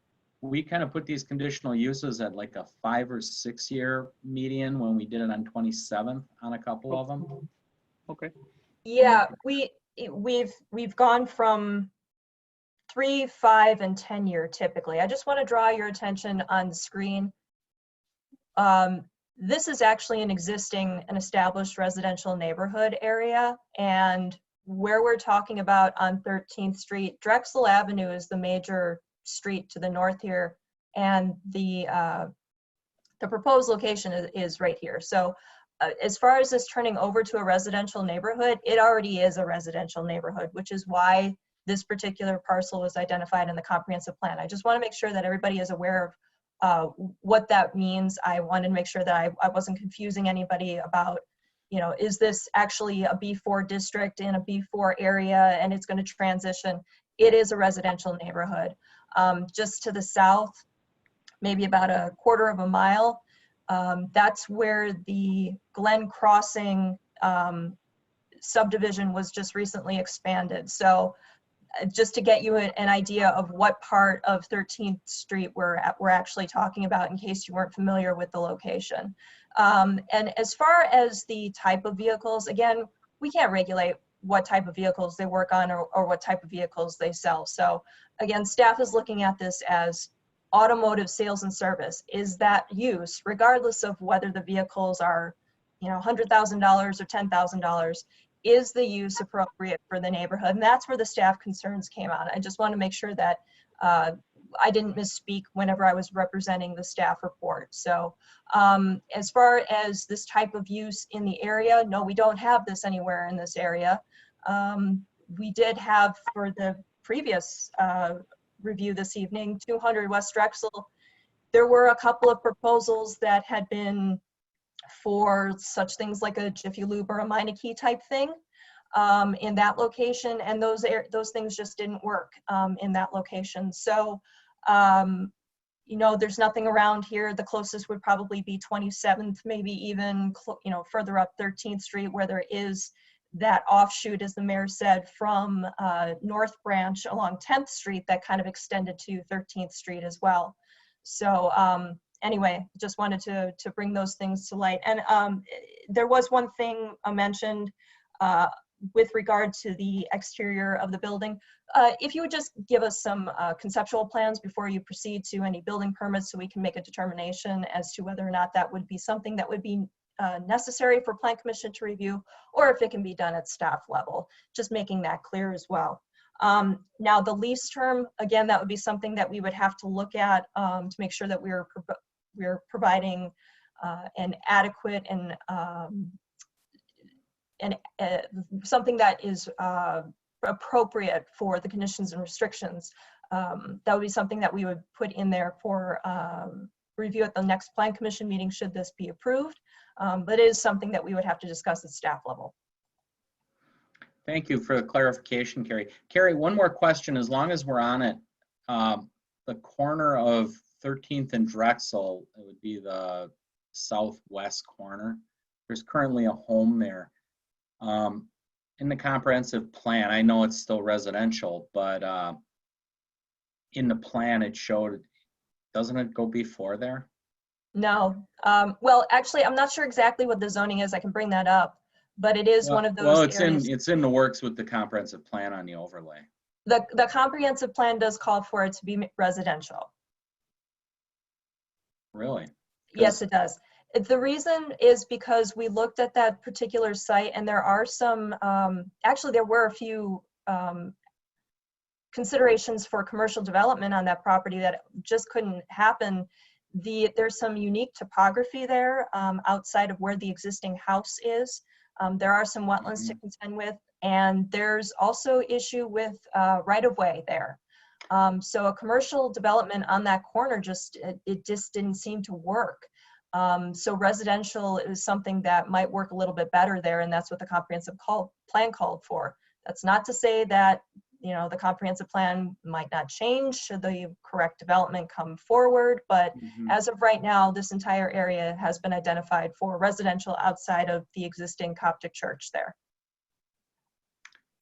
we kind of put these conditional uses at like a 5 or 6 year median when we did it on 27th on a couple of them. Okay. Yeah, we've gone from 3, 5, and 10 year typically. I just want to draw your attention on the screen. This is actually an established residential neighborhood area, and where we're talking about on 13th Street, Drexel Avenue is the major street to the north here, and the proposed location is right here. So as far as this turning over to a residential neighborhood, it already is a residential neighborhood, which is why this particular parcel was identified in the comprehensive plan. I just want to make sure that everybody is aware of what that means. I wanted to make sure that I wasn't confusing anybody about, is this actually a B4 district in a B4 area and it's going to transition? It is a residential neighborhood. Just to the south, maybe about a quarter of a mile, that's where the Glen Crossing subdivision was just recently expanded. So just to get you an idea of what part of 13th Street we're actually talking about in case you weren't familiar with the location. And as far as the type of vehicles, again, we can't regulate what type of vehicles they work on or what type of vehicles they sell. So again, staff is looking at this as automotive sales and service. Is that use, regardless of whether the vehicles are, $100,000 or $10,000, is the use appropriate for the neighborhood? And that's where the staff concerns came out. I just want to make sure that I didn't misspeak whenever I was representing the staff report. So as far as this type of use in the area, no, we don't have this anywhere in this area. We did have, for the previous review this evening, 200 West Drexel. There were a couple of proposals that had been for such things like a Jiffy Lube or a Meineke type thing in that location, and those things just didn't work in that location. So there's nothing around here. The closest would probably be 27th, maybe even further up 13th Street, where there is that offshoot, as the mayor said, from North Branch along 10th Street that kind of extended to 13th Street as well. So anyway, just wanted to bring those things to light. And there was one thing mentioned with regard to the exterior of the building. If you would just give us some conceptual plans before you proceed to any building permits, so we can make a determination as to whether or not that would be something that would be necessary for Plan Commission to review, or if it can be done at staff level, just making that clear as well. Now the lease term, again, that would be something that we would have to look at to make sure that we're providing an adequate and something that is appropriate for the conditions and restrictions. That would be something that we would put in there for review at the next Plan Commission meeting should this be approved. But it is something that we would have to discuss at staff level. Thank you for the clarification, Carrie. Carrie, one more question, as long as we're on it. The corner of 13th and Drexel, it would be the southwest corner. There's currently a home there. In the comprehensive plan, I know it's still residential, but in the plan it showed, doesn't it go before there? No. Well, actually, I'm not sure exactly what the zoning is. I can bring that up, but it is one of those areas. It's in the works with the comprehensive plan on the overlay. The comprehensive plan does call for it to be residential. Really? Yes, it does. The reason is because we looked at that particular site and there are some, actually there were a few considerations for commercial development on that property that just couldn't happen. There's some unique topography there outside of where the existing house is. There are some wetlands to contend with, and there's also issue with right-of-way there. So a commercial development on that corner it just didn't seem to work. So residential is something that might work a little bit better there, and that's what the comprehensive plan called for. That's not to say that, you know, the comprehensive plan might not change should the correct development come forward, but as of right now, this entire area has been identified for residential outside of the existing Coptic church there.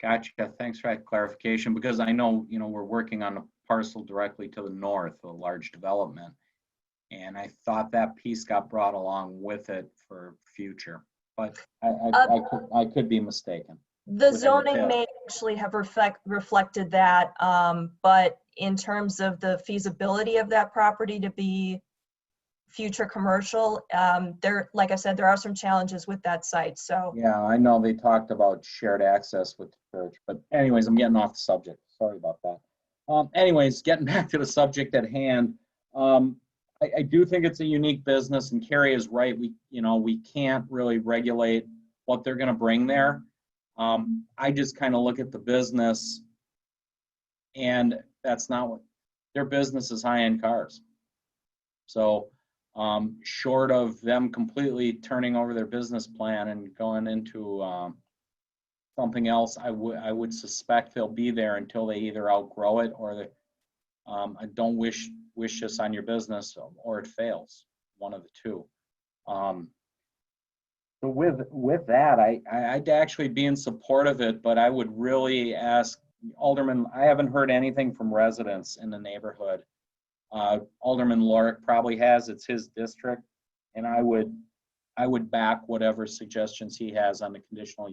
Gotcha. Thanks for that clarification, because I know, you know, we're working on a parcel directly to the north, a large development. And I thought that piece got brought along with it for future, but I could be mistaken. The zoning may actually have reflected that, but in terms of the feasibility of that property to be future commercial, like I said, there are some challenges with that site. So yeah, I know they talked about shared access with the church, but anyways, I'm getting off the subject. Sorry about that. Anyways, getting back to the subject at hand. I do think it's a unique business, and Carrie is right. We can't really regulate what they're going to bring there. I just kind of look at the business, and that's not what their business is. High-end cars. So short of them completely turning over their business plan and going into something else, I would suspect they'll be there until they either outgrow it or I don't wish this on your business, or it fails, one of the two. So with that, I'd actually be in support of it, but I would really ask Alderman, I haven't heard anything from residents in the neighborhood. Alderman Lorick probably has, it's his district, and I would back whatever suggestions he has on the conditional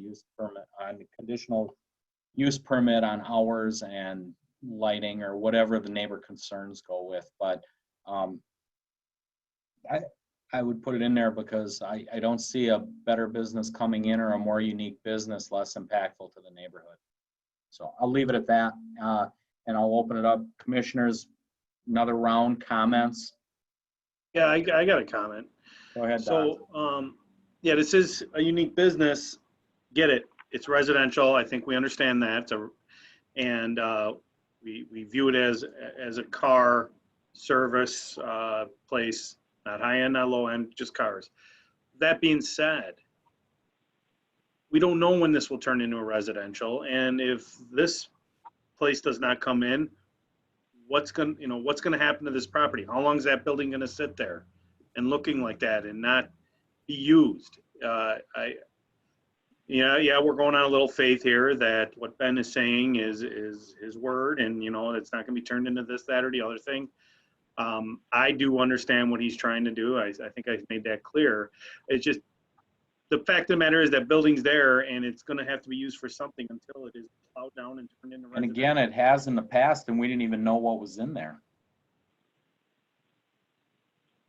use permit on hours and lighting or whatever the neighbor concerns go with. But I would put it in there because I don't see a better business coming in or a more unique business less impactful to the neighborhood. So I'll leave it at that, and I'll open it up. Commissioners, another round, comments? Yeah, I got a comment. Go ahead, Don. So, yeah, this is a unique business. Get it. It's residential. I think we understand that. And we view it as a car service place, not high end, not low end, just cars. That being said, we don't know when this will turn into a residential, and if this place does not come in, what's going to happen to this property? How long is that building going to sit there and looking like that and not be used? Yeah, we're going on a little faith here that what Ben is saying is his word, and it's not going to be turned into this, that, or the other thing. I do understand what he's trying to do. I think I made that clear. It's just the fact of the matter is that building's there, and it's going to have to be used for something until it is plowed down and turned into residential. And again, it has in the past, and we didn't even know what was in there.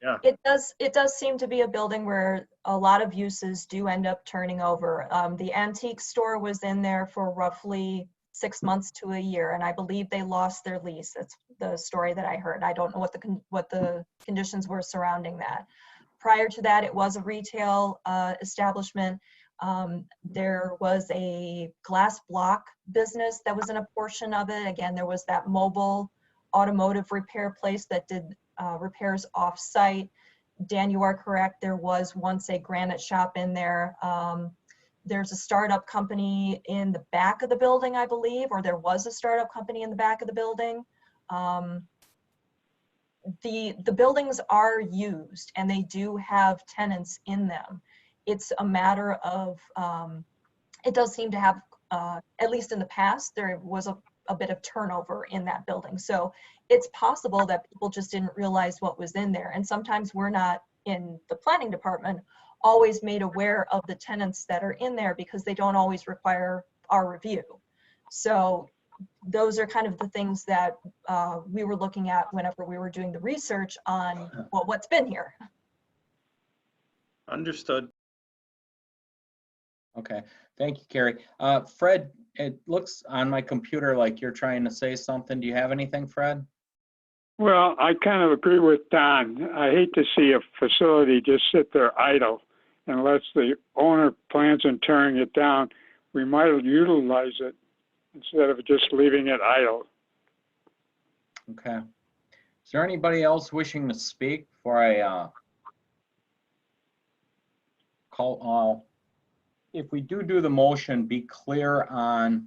Yeah. It does seem to be a building where a lot of uses do end up turning over. The antique store was in there for roughly 6 months to a year, and I believe they lost their lease. That's the story that I heard. I don't know what the conditions were surrounding that. Prior to that, it was a retail establishment. There was a glass block business that was in a portion of it. Again, there was that mobile automotive repair place that did repairs off-site. Dan, you are correct. There was once a granite shop in there. There's a startup company in the back of the building, I believe, or there was a startup company in the back of the building. The buildings are used and they do have tenants in them. It's a matter of, it does seem to have, at least in the past, there was a bit of turnover in that building. So it's possible that people just didn't realize what was in there. And sometimes we're not, in the planning department, always made aware of the tenants that are in there because they don't always require our review. So those are kind of the things that we were looking at whenever we were doing the research on, well, what's been here. Understood. Okay, thank you, Carrie. Fred, it looks on my computer like you're trying to say something. Do you have anything, Fred? Well, I kind of agree with Don. I hate to see a facility just sit there idle unless the owner plans on tearing it down. We might utilize it instead of just leaving it idle. Okay. Is there anybody else wishing to speak before I call? If we do the motion, be clear on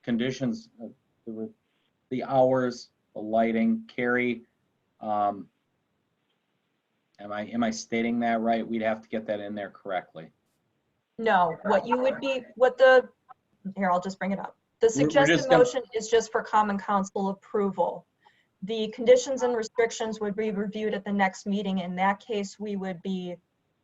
conditions, the hours, the lighting. Carrie, am I stating that right? We'd have to get that in there correctly. No, what you would be, here, I'll just bring it up. The suggested motion is just for common council approval. The conditions and restrictions would be reviewed at the next meeting. In that case, we would be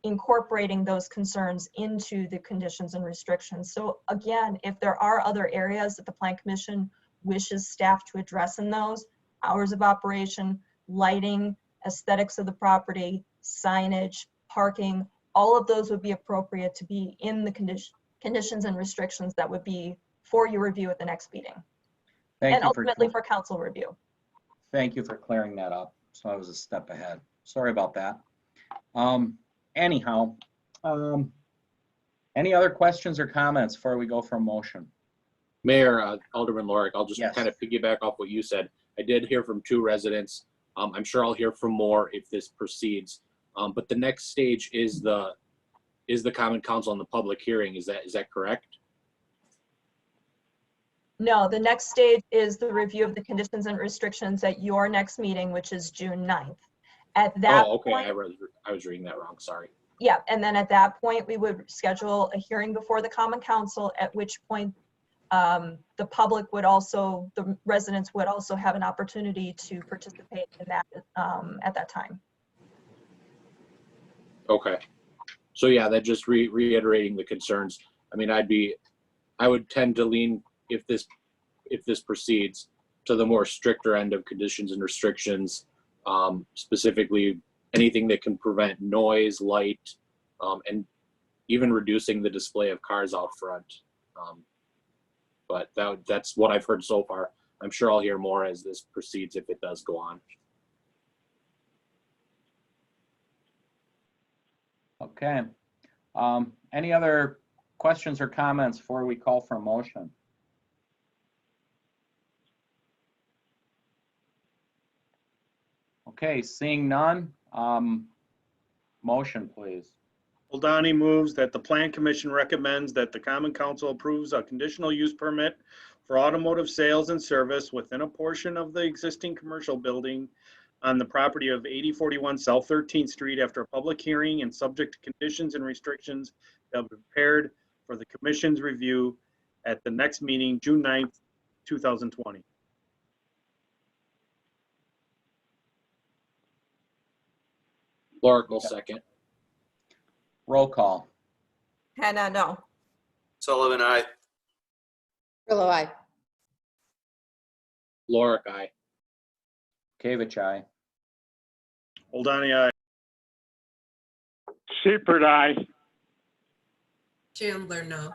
incorporating those concerns into the conditions and restrictions. So again, if there are other areas that the Plan Commission wishes staff to address in those, hours of operation, lighting, aesthetics of the property, signage, parking, all of those would be appropriate to be in the conditions and restrictions that would be for your review at the next meeting. And ultimately for council review. Thank you for clearing that up. So I was a step ahead. Sorry about that. Anyhow, any other questions or comments before we go for a motion? Mayor, Alderman Lorik, I'll just Yes. kind of piggyback off what you said. I did hear from 2 residents. I'm sure I'll hear from more if this proceeds. But the next stage is the common council and the public hearing. Is that correct? No, the next stage is the review of the conditions and restrictions at your next meeting, which is June 9th. At that okay. point, I was reading that wrong. Sorry. yeah, and then at that point, we would schedule a hearing before the common council, at which point the public would also, the residents would also have an opportunity to participate in that at that time. Okay. So yeah, that just reiterating the concerns. I mean, I would tend to lean, if this proceeds, to the more stricter end of conditions and restrictions, specifically anything that can prevent noise, light, and even reducing the display of cars out front. But that's what I've heard so far. I'm sure I'll hear more as this proceeds if it does go on. Okay. Any other questions or comments before we call for a motion? Okay, seeing none, motion, please. Oldani moves that the Plan Commission recommends that the Common Council approves a conditional use permit for automotive sales and service within a portion of the existing commercial building on the property of 8041 South 13th Street after a public hearing and subject to conditions and restrictions that will be prepared for the Commission's review at the next meeting, June 9th, 2020. Lorik will second. Roll call. Hannah, no. Sullivan, aye. Grillo, aye. Lorik, aye. Kavich, aye. Oldani, aye. Seifert, aye. Chandler, no.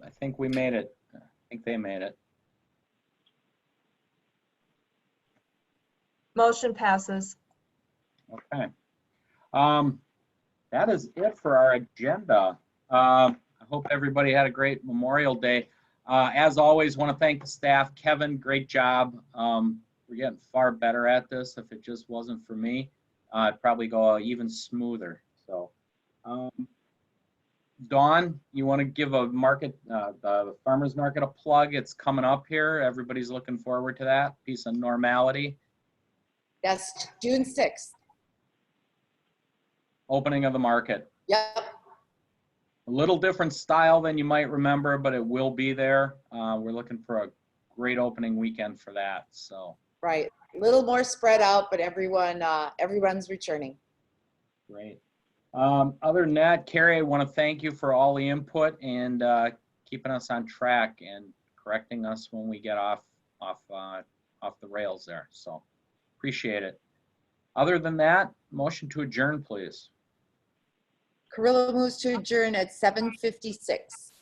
I think we made it. I think they made it. Motion passes. Okay. That is it for our agenda. I hope everybody had a great Memorial Day. As always, want to thank the staff. Kevin, great job. We're getting far better at this. If it just wasn't for me, it'd probably go even smoother. So, Dawn, you want to give a market, the farmer's market, a plug? It's coming up here. Everybody's looking forward to that. Piece of normality. That's June 6th. Opening of the market. Yep. A little different style than you might remember, but it will be there. We're looking for a great opening weekend for that. So Right. A little more spread out, but everyone's returning. great. Other than that, Carrie, I want to thank you for all the input and keeping us on track and correcting us when we get off the rails there. So appreciate it. Other than that, motion to adjourn, please. Carrillo moves to adjourn at 7:56.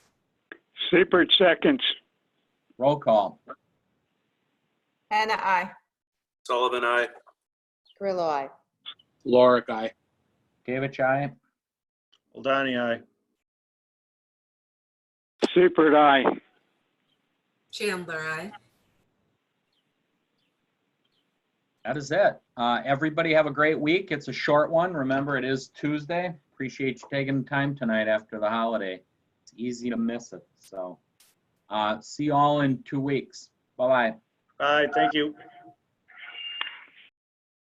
Seipert seconds. Roll call. Hannah, aye. Sullivan, aye. Carrillo, aye. Lorick, aye. Gavich, aye. Ladani, aye. Seipert, aye. Chandler, aye. That is it. Everybody have a great week. It's a short one. Remember, it is Tuesday. Appreciate you taking the time tonight after the holiday. It's easy to miss it. So see you all in 2 weeks. Bye-bye. Bye, thank you.